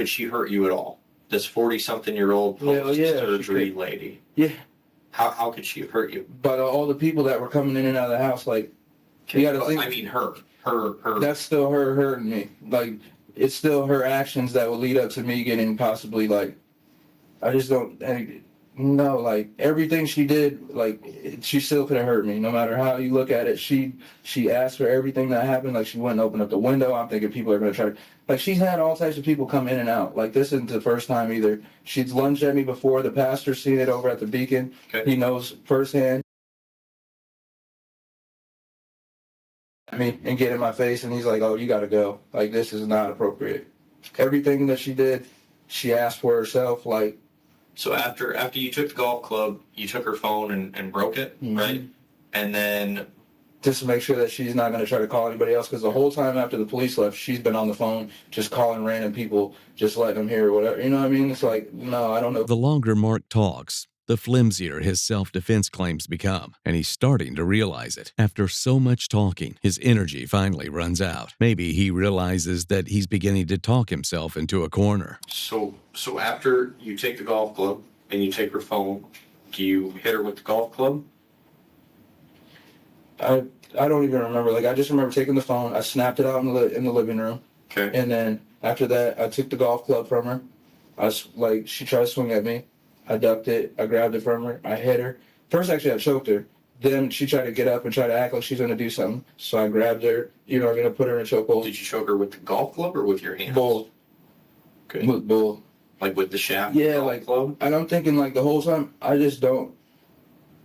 she hurt you at all? This 40-something-year-old Hell yeah, she post-surgery could. lady. Yeah. How could she hurt you? But all the people that were coming in and out of the house, like, you gotta think. I mean, her. That's still her hurting me. Like, it's still her actions that will lead up to me getting possibly, like, I just don't, no, like, everything she did, like, she still could have hurt me, no matter how you look at it. She asked for everything that happened, like, she went and opened up the window. I'm thinking people are going to try to, like, she's had all types of people come in and out. Like, this isn't the first time either. She's lunged at me before. The pastor's seen it over at the Beacon. Okay. He knows firsthand. Me and get in my face, and he's like, oh, you got to go. Like, this is not appropriate. Everything that she did, she asked for herself. Like, So after you took the golf club, you took her phone and broke it, right? And then just to make sure that she's not going to try to call anybody else, because the whole time after the police left, she's been on the phone just calling random people, just letting them hear whatever. You know what I mean? It's like, no, I don't know. The longer Mark talks, the flimsier his self-defense claims become, and he's starting to realize it. After so much talking, his energy finally runs out. Maybe he realizes that he's beginning to talk himself into a corner. So after you take the golf club and you take her phone, do you hit her with the golf club? I don't even remember. Like, I just remember taking the phone. I snapped it out in the living room. Okay. And then after that, I took the golf club from her. She tried to swing at me. I ducked it. I grabbed it from her. I hit her. First, actually, I choked her. Then she tried to get up and try to act like she's going to do something. So I grabbed her. I'm going to put her in a chokehold. Did you choke her with the golf club or with your hands? Both. Okay. With both. Like with the shaft? Yeah, golf like, club? and I'm thinking, like, the whole time, I just don't.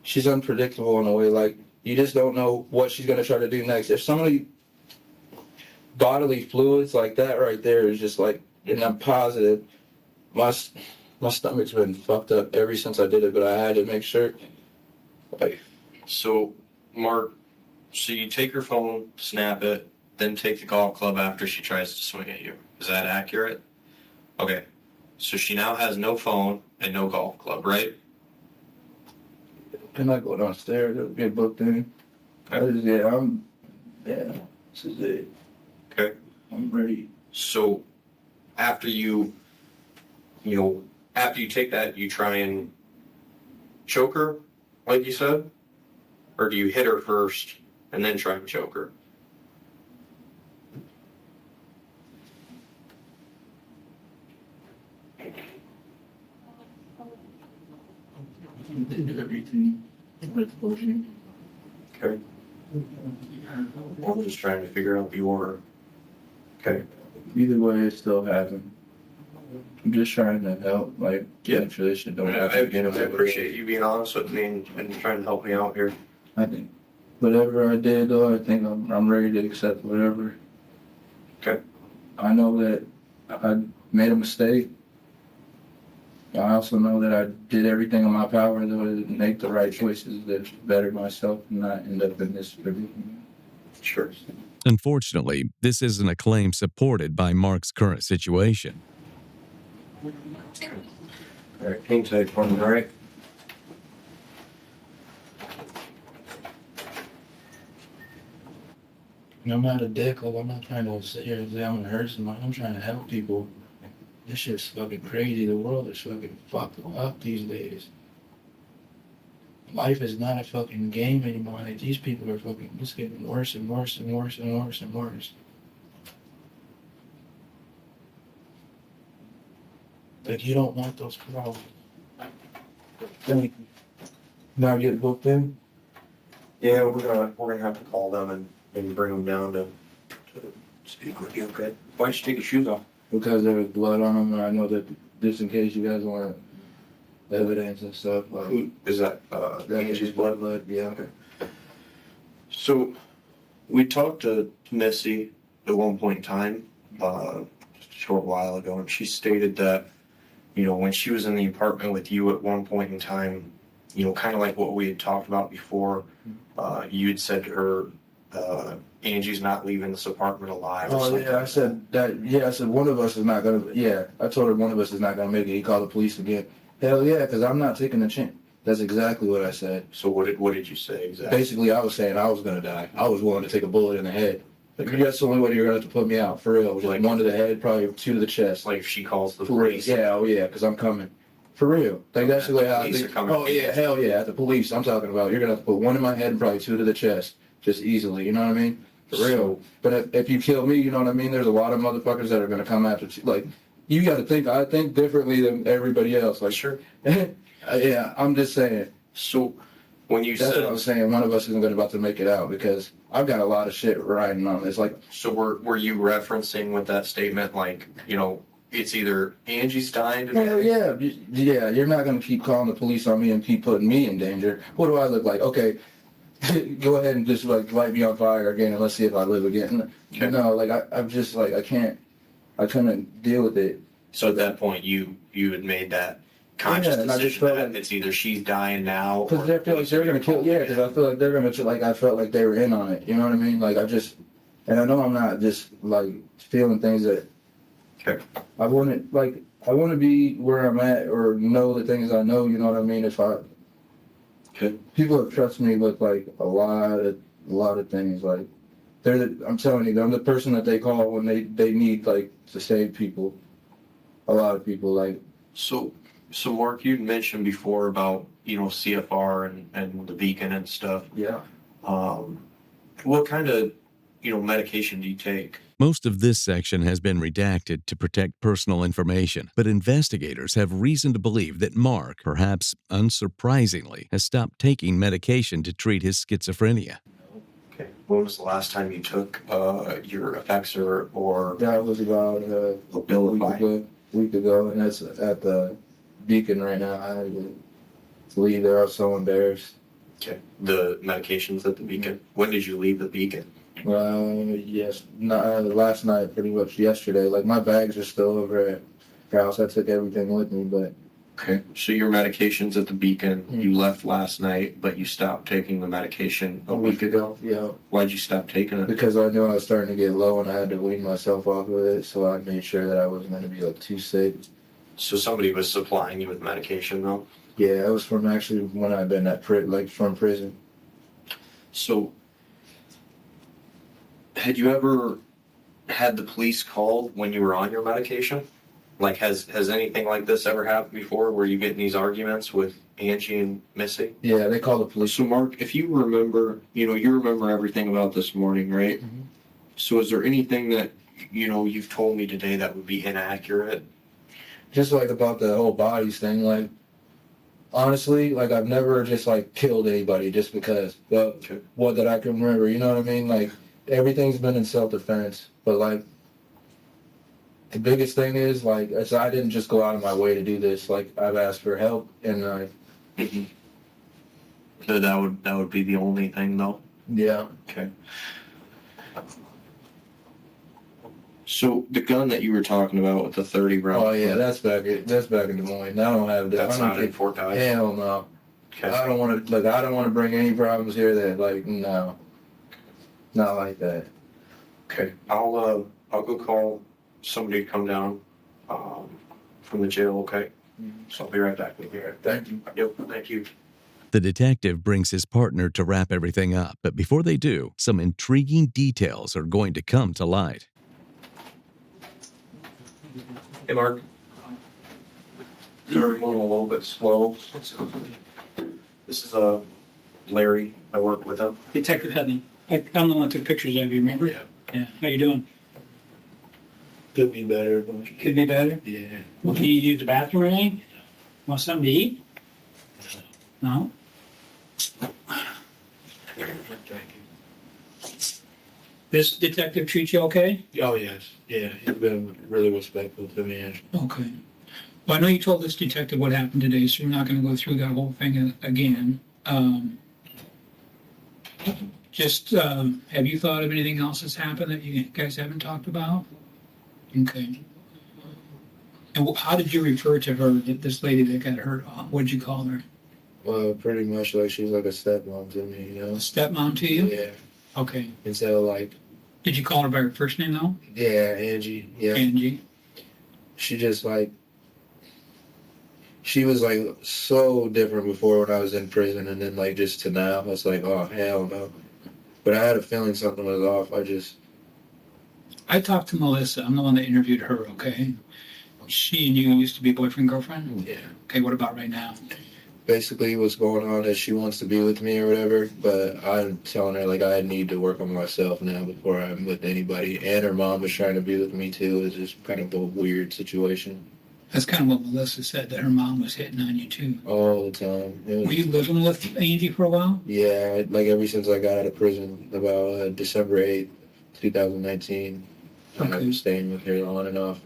She's unpredictable in a way. Like, you just don't know what she's going to try to do next. If somebody bodily fluids like that right there is just like, and I'm positive, my stomach's been fucked up ever since I did it, but I had to make sure. Like, So, Mark, so you take her phone, snap it, then take the golf club after she tries to swing at you. Is that accurate? Okay. So she now has no phone and no golf club, right? Can I go downstairs? It'll get booked in. Yeah, this is it. Okay. I'm ready. So after you take that, you try and choke her, like you said? Or do you hit her first and then try and choke her? Did everything. Okay. I'm just trying to figure out the order. Okay. Either way, it still happened. I'm just trying to help, like, Yeah. make sure this shit don't I happen again. appreciate you being honest with me and trying to help me out here. I think whatever I did, though, I think I'm ready to accept whatever. Okay. I know that I made a mistake. I also know that I did everything in my power to make the right choices that better myself and not end up in this predicament. Sure. Unfortunately, this isn't a claim supported by Mark's current situation. All right, hang tight for me, all right? I'm not a dick, like, I'm not trying to sit here and say I'm gonna hurt somebody. I'm trying to help people. This shit's fucking crazy. The world is fucking fucked up these days. Life is not a fucking game anymore. Like, these people are fucking just getting worse and worse and worse and worse and worse. Like, you don't want those problems. Now get booked in? Yeah, we're gonna have to call them and bring them down to speak with you, okay? Why don't you take your shoes off? Because there was blood on them, and I know that just in case you guys want evidence and stuff. Like, Who is that? Angie's blood? Yeah. Okay. So, we talked to Missy at one point in time, just a short while ago, and she stated that, when she was in the apartment with you at one point in time, kind of like what we had talked about before, you had said to her, Angie's not leaving this apartment alive. Oh yeah, I said that. Yeah, I said one of us is not gonna. Yeah, I told her one of us is not gonna make it. He called the police again. Hell yeah, because I'm not taking the chance. That's exactly what I said. So what did you say exactly? Basically, I was saying I was gonna die. I was willing to take a bullet in the head. Like, that's the only way you're gonna have to put me out for real. Just Like- one to the head, probably two to the chest. Like if she calls the For real. police. Yeah, oh yeah, because I'm coming. For real. Like, that's the way I Police are think. coming. Oh yeah, hell yeah. At the police, I'm talking about. You're gonna have to put one in my head and probably two to the chest, just easily. You know what I mean? For real. So- But if you kill me, you know what I mean? There's a lot of motherfuckers that are gonna come after you. Like, you got to think. I think differently than everybody else. Like, Sure. yeah. I'm just saying. So when you That's said, what I was saying. One of us isn't about to make it out because I've got a lot of shit riding on this. Like, so were you referencing with that statement, like, it's either Angie's dying hell today? yeah. You're not gonna keep calling the police on me and keep putting me in danger. What do I look like? Okay. Go ahead and just like light me on fire again and let's see if I live again. Okay. No, like I'm just like I couldn't deal with it. So at that point, you had made that conscious Yeah, and I just decision felt that like- it's either she's dying now. Because I feel like they're gonna kill. Yeah, because I feel like they're gonna like I felt like they were in on it. You know what I mean? Like and I know I'm not just like feeling things that Okay. I want to be where I'm at or know the things I know. You know what I mean? Okay. People have trusted me with like a lot of things. Like I'm telling you, I'm the person that they call when they need like to save people. A lot of people like. So Mark, you'd mentioned before about, CFR and the beacon and stuff. Yeah. What kind of, medication do you take? Most of this section has been redacted to protect personal information, but investigators have reason to believe that Mark, perhaps unsurprisingly, has stopped taking medication to treat his schizophrenia. Okay. When was the last time you took your Effexor or That was about a Abilify? week ago, and that's at the Beacon right now. I had to leave there. I was so embarrassed. Okay. The medications at the beacon? When did you leave the beacon? Last night, pretty much yesterday. Like, my bags are still over at the house. I took everything with me, but Okay. So your medications at the beacon, Mm-hmm. you left last night, but you stopped taking the medication a week ago. Yeah, Why'd you stop taking it? because I knew I was starting to get low, and I had to wean myself off of it. So I made sure that I wasn't going to be like too sick. So somebody was supplying you with medication, though? Yeah, it was from actually when I've been from prison. So, had you ever had the police called when you were on your medication? Like, has anything like this ever happened before, where you get in these arguments with Angie and Missy? Yeah, they called the police. So, Mark, if you remember, you remember everything about this morning, right? Mm-hmm. So, is there anything that, you've told me today that would be inaccurate? Just like about the whole bodies thing, like honestly, like I've never just like killed anybody just because. But Okay. what that I can remember, you know what I mean? Like everything's been in self-defense. But like the biggest thing is like I didn't just go out of my way to do this. Like I've asked for help, and Mm-hmm. So that would be the only thing, though? yeah. Okay. So the gun that you were talking about with the 30 round. Oh yeah, that's back in Des Moines. I don't have that. That's I don't not in Fort Dodge. Hell no. Okay. I don't want to. Look, I don't want to bring any problems here. That like no, not like that. Okay. I'll go call somebody to come down from the jail. Okay. So I'll be right back with you. Thank you. Yep. Thank you. The detective brings his partner to wrap everything up, but before they do, some intriguing details are going to come to light. Hey, Mark. You're going a little bit slow. This is Larry. I work with him. Detective Hudney. I'm the one that took pictures of you, remember? Yeah. How you doing? Could be better. Could be better? Yeah. Well, can you use the bathroom or anything? Want something to eat? No? This detective treat you okay? Oh yes. Yeah. He's been really respectful to me. Okay. Well, I know you told this detective what happened today, so we're not going to go through that whole thing again. Have you thought of anything else that's happened that you guys haven't talked about? Okay. And how did you refer to her, this lady that got hurt? What did you call her? Well, pretty much like she's like a stepmom to me, you know. Stepmom to you? Yeah. Okay. Instead of like, Did you call her by her first name though? yeah, Angie. Yeah. Angie. She just like, she was like so different before when I was in prison, and then like just to now, it's like, oh hell no. But I had a feeling something was off. I talked to Melissa. I'm the one that interviewed her, okay? She and you used to be boyfriend, girlfriend? Yeah. Okay, what about right now? Basically what's going on is she wants to be with me or whatever, but I'm telling her like I need to work on myself now before I'm with anybody. And her mom was trying to be with me too. It's just kind of a weird situation. That's kind of what Melissa said, that her mom was hitting on you too. All the time. Were you living with Angie for a while? Yeah, like ever since I got out of prison, about December 8th, 2019, I Okay. was staying with her on and off.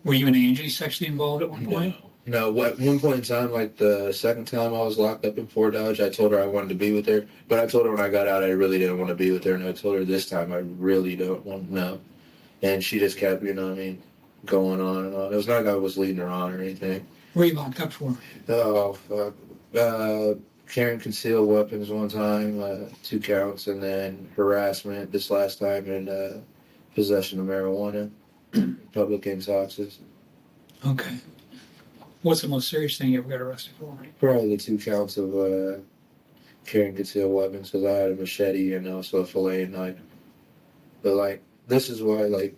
Were you and Angie sexually involved at one point? No, at one point in time, like the second time I was locked up in Fort Dodge, I told her I wanted to be with her. But I told her when I got out, I really didn't want to be with her. And I told her this time, I really don't want to know. And she just kept, you know what I mean, going on and on. It was not like I was leading her on or anything. What were you locked up for? Oh, fuck. Carrying concealed weapons one time, 2 counts, and then harassment this last time, and possession of marijuana, public intoxicants. Okay. What's the most serious thing you ever got arrested for? Probably the 2 counts of carrying concealed weapons, because I had a machete and also a fillet knife. But, like, this is why, like,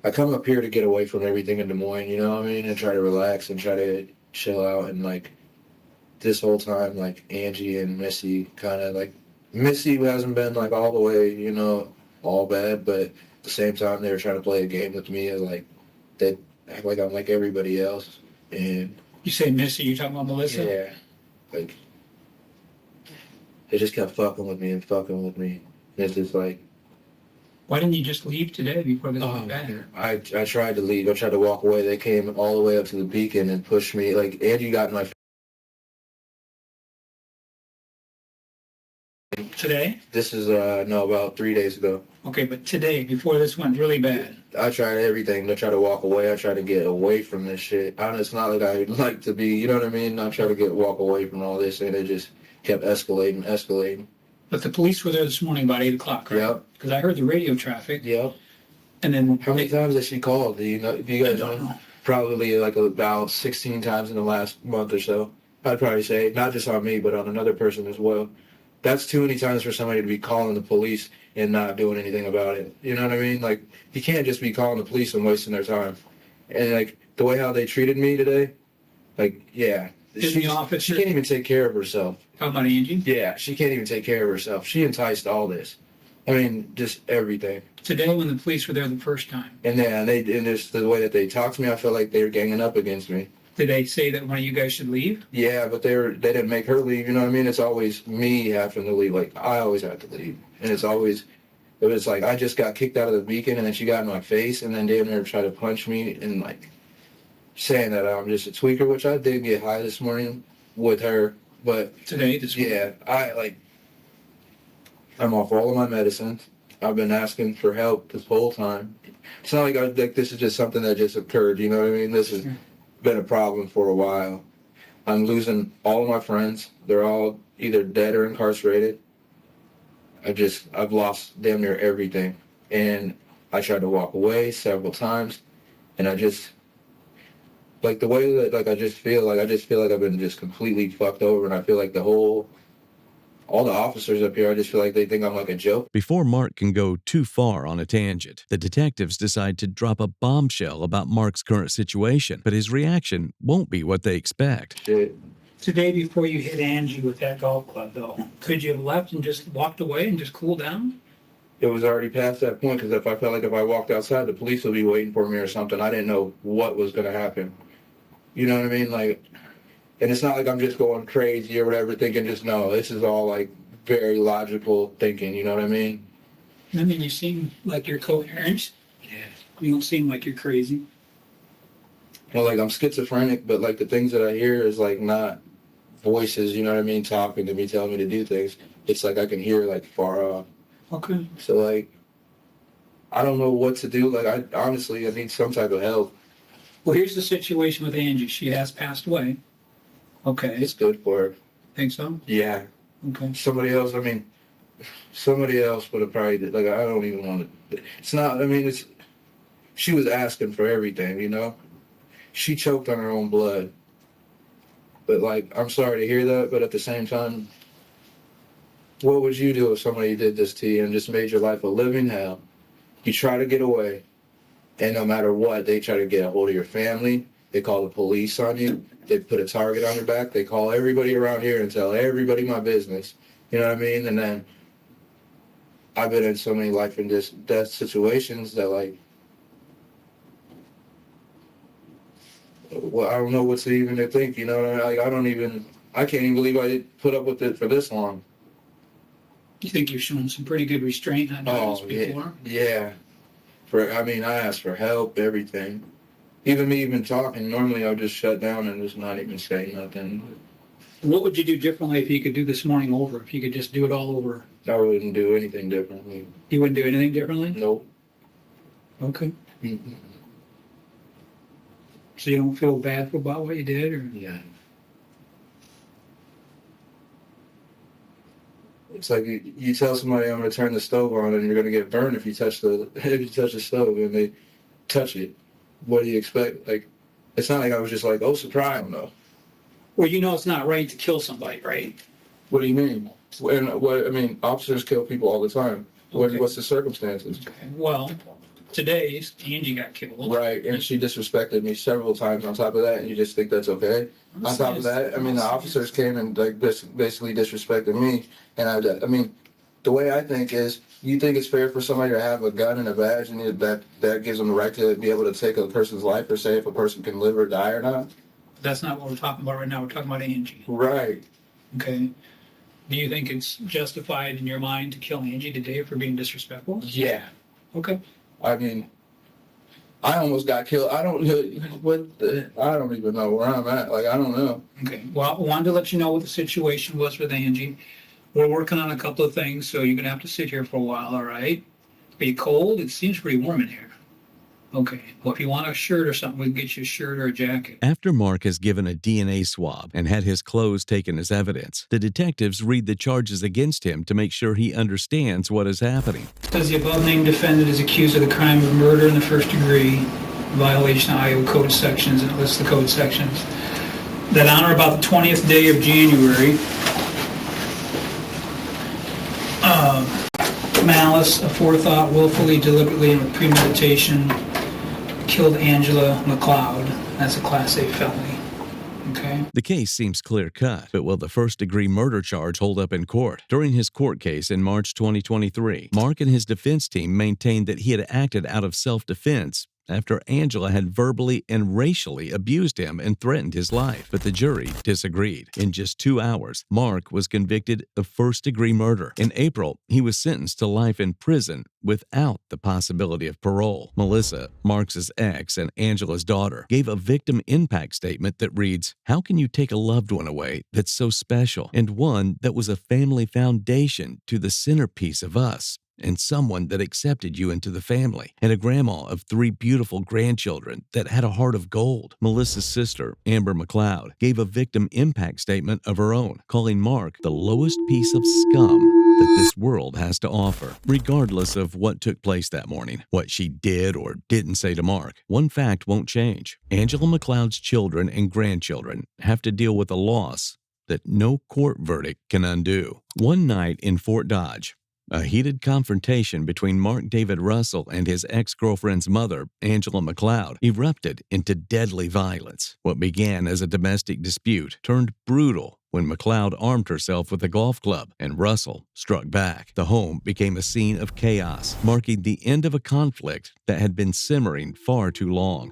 I come up here to get away from everything in Des Moines, you know what I mean, and try to relax and try to chill out. And, like, this whole time, like, Angie and Missy kind of, like, Missy hasn't been, like, all the way, you know, all bad, but at the same time, they were trying to play a game with me, like, they act like I'm like everybody else. And You say Missy, you talking about Melissa? yeah, like, they just kept fucking with me and fucking with me. It's just like, Why didn't you just leave today before this oh, went bad? I tried to leave. I tried to walk away. They came all the way up to the beacon and pushed me. Like, Angie got in my. Today? This is no, about 3 days ago. Okay, but today, before this went really bad. I tried everything. I tried to walk away. I tried to get away from this shit. It's not like I like to be. You know what I mean? I tried to walk away from all this, and it just kept escalating. But the police were there this morning about 8 o'clock, right? Yep. Because I heard the radio traffic. Yep. And then How many times has she called? Do you know? Do you I guys don't know? know. probably like about 16 times in the last month or so. I'd probably say, not just on me, but on another person as well. That's too many times for somebody to be calling the police and not doing anything about it. You know what I mean? Like, you can't just be calling the police and wasting their time. And, like, the way how they treated me today, like, yeah. Did the officer- She can't even take care of herself. Talking about Angie? Yeah, she can't even take care of herself. She enticed all this. I mean, just everything. Today when the police were there the first time, And then and just the way that they talked to me, I felt like they were ganging up against me. did they say that one of you guys should leave? Yeah, but they didn't make her leave. You know what I mean? It's always me having to leave. Like, I always have to leave, and it was like I just got kicked out of the Beacon, and then she got in my face, and then damn near tried to punch me, and like saying that I'm just a tweaker, which I did get high this morning with her, but Today, this week? yeah, I'm off all of my medicine. I've been asking for help this whole time. It's not like this is just something that just occurred. You know what I mean? This has been a problem for a while. I'm losing all of my friends. They're all either dead or incarcerated. I've lost damn near everything. And I tried to walk away several times. And I just, like the way that, like I just feel like I've been just completely fucked over. And I feel like all the officers up here, I just feel like they think I'm like a joke. Before Mark can go too far on a tangent, the detectives decide to drop a bombshell about Mark's current situation, but his reaction won't be what they expect. Shit. Today before you hit Angie with that golf club, though, could you have left and just walked away and just cooled down? It was already past that point because I felt like if I walked outside, the police would be waiting for me or something. I didn't know what was going to happen. You know what I mean? Like, and it's not like I'm just going crazy or whatever, thinking just, no, this is all like very logical thinking, you know what I mean? I mean, you seem like you're coherent. Yeah. You don't seem like you're crazy. Well, like I'm schizophrenic, but like the things that I hear is like not voices, you know what I mean, talking to me, telling me to do things. It's like I can hear like far off. Okay. So like, I don't know what to do. Like I need some type of help. Well, here's the situation with Angie. She has passed away. Okay. It's good for her. Think so? Yeah. Okay. Somebody else would have probably did. Like, I don't even want to. It's not, I mean, she was asking for everything, you know? She choked on her own blood. But, like, I'm sorry to hear that, but at the same time, what would you do if somebody did this to you and just made your life a living hell? You try to get away, and no matter what, they try to get a hold of your family. They call the police on you. They put a target on your back. They call everybody around here and tell everybody my business. You know what I mean? And then I've been in so many life and death situations that, like, well, I don't know what to even think. You know what I mean? Like, I can't even believe I did put up with it for this long. You think you've shown some pretty good restraint on this before? Yeah. I asked for help, everything. Even me talking, normally I would just shut down and just not even say nothing. What would you do differently if you could do this morning over? If you could just do it all over? I wouldn't do anything differently. You wouldn't do anything differently? Nope. Okay. Mm-hmm. So you don't feel bad about what you did? Or? Yeah. It's like you tell somebody I'm going to turn the stove on and you're going to get burned if you touch the stove and they touch it. What do you expect? Like, it's not like I was just like, oh, surprise, no. Well, you know it's not right to kill somebody, right? What do you mean? Officers kill people all the time. Okay. What's the circumstances? Okay. Well, today Angie got killed. Right, and she disrespected me several times on top of that, and you just think that's okay? On top of that, the officers came and like basically disrespected me, and the way I think is, you think it's fair for somebody to have a gun and a badge, and that gives them the right to be able to take a person's life or say if a person can live or die or not? That's not what we're talking about right now. We're talking about Angie. Right. Okay. Do you think it's justified in your mind to kill Angie today for being disrespectful? Yeah. Okay. I almost got killed. I don't even know where I'm at. Like, I don't know. Okay. Well, I wanted to let you know what the situation was with Angie. We're working on a couple of things, so you're going to have to sit here for a while, all right? Are you cold? It seems pretty warm in here. Okay. Well, if you want a shirt or something, we can get you a shirt or a jacket. After Mark has given a DNA swab and had his clothes taken as evidence, the detectives read the charges against him to make sure he understands what is happening. Says the above-named defendant is accused of the crime of murder in the first degree violation of Iowa Code sections, and it lists the code sections. That on or about the 20th day of January, malice, aforethought, willfully, deliberately, and with premeditation, killed Angela McLeod. That's a Class A felony. Okay. The case seems clear-cut, but will the first-degree murder charge hold up in court? During his court case in March 2023, Mark and his defense team maintained that he had acted out of self-defense after Angela had verbally and racially abused him and threatened his life. But the jury disagreed. In just 2 hours, Mark was convicted of first-degree murder. In April, he was sentenced to life in prison without the possibility of parole. Melissa, Mark's ex and Angela's daughter, gave a victim impact statement that reads, "How can you take a loved one away that's so special, and one that was a family foundation to the centerpiece of us, and someone that accepted you into the family, and a grandma of 3 beautiful grandchildren that had a heart of gold?" Melissa's sister, Amber McLeod, gave a victim impact statement of her own, calling Mark the lowest piece of scum that this world has to offer. Regardless of what took place that morning, what she did or didn't say to Mark, one fact won't change. Angela McLeod's children and grandchildren have to deal with a loss that no court verdict can undo. One night in Fort Dodge, a heated confrontation between Mark David Russell and his ex-girlfriend's mother, Angela McLeod, erupted into deadly violence. What began as a domestic dispute turned brutal when McLeod armed herself with a golf club and Russell struck back. The home became a scene of chaos, marking the end of a conflict that had been simmering far too long.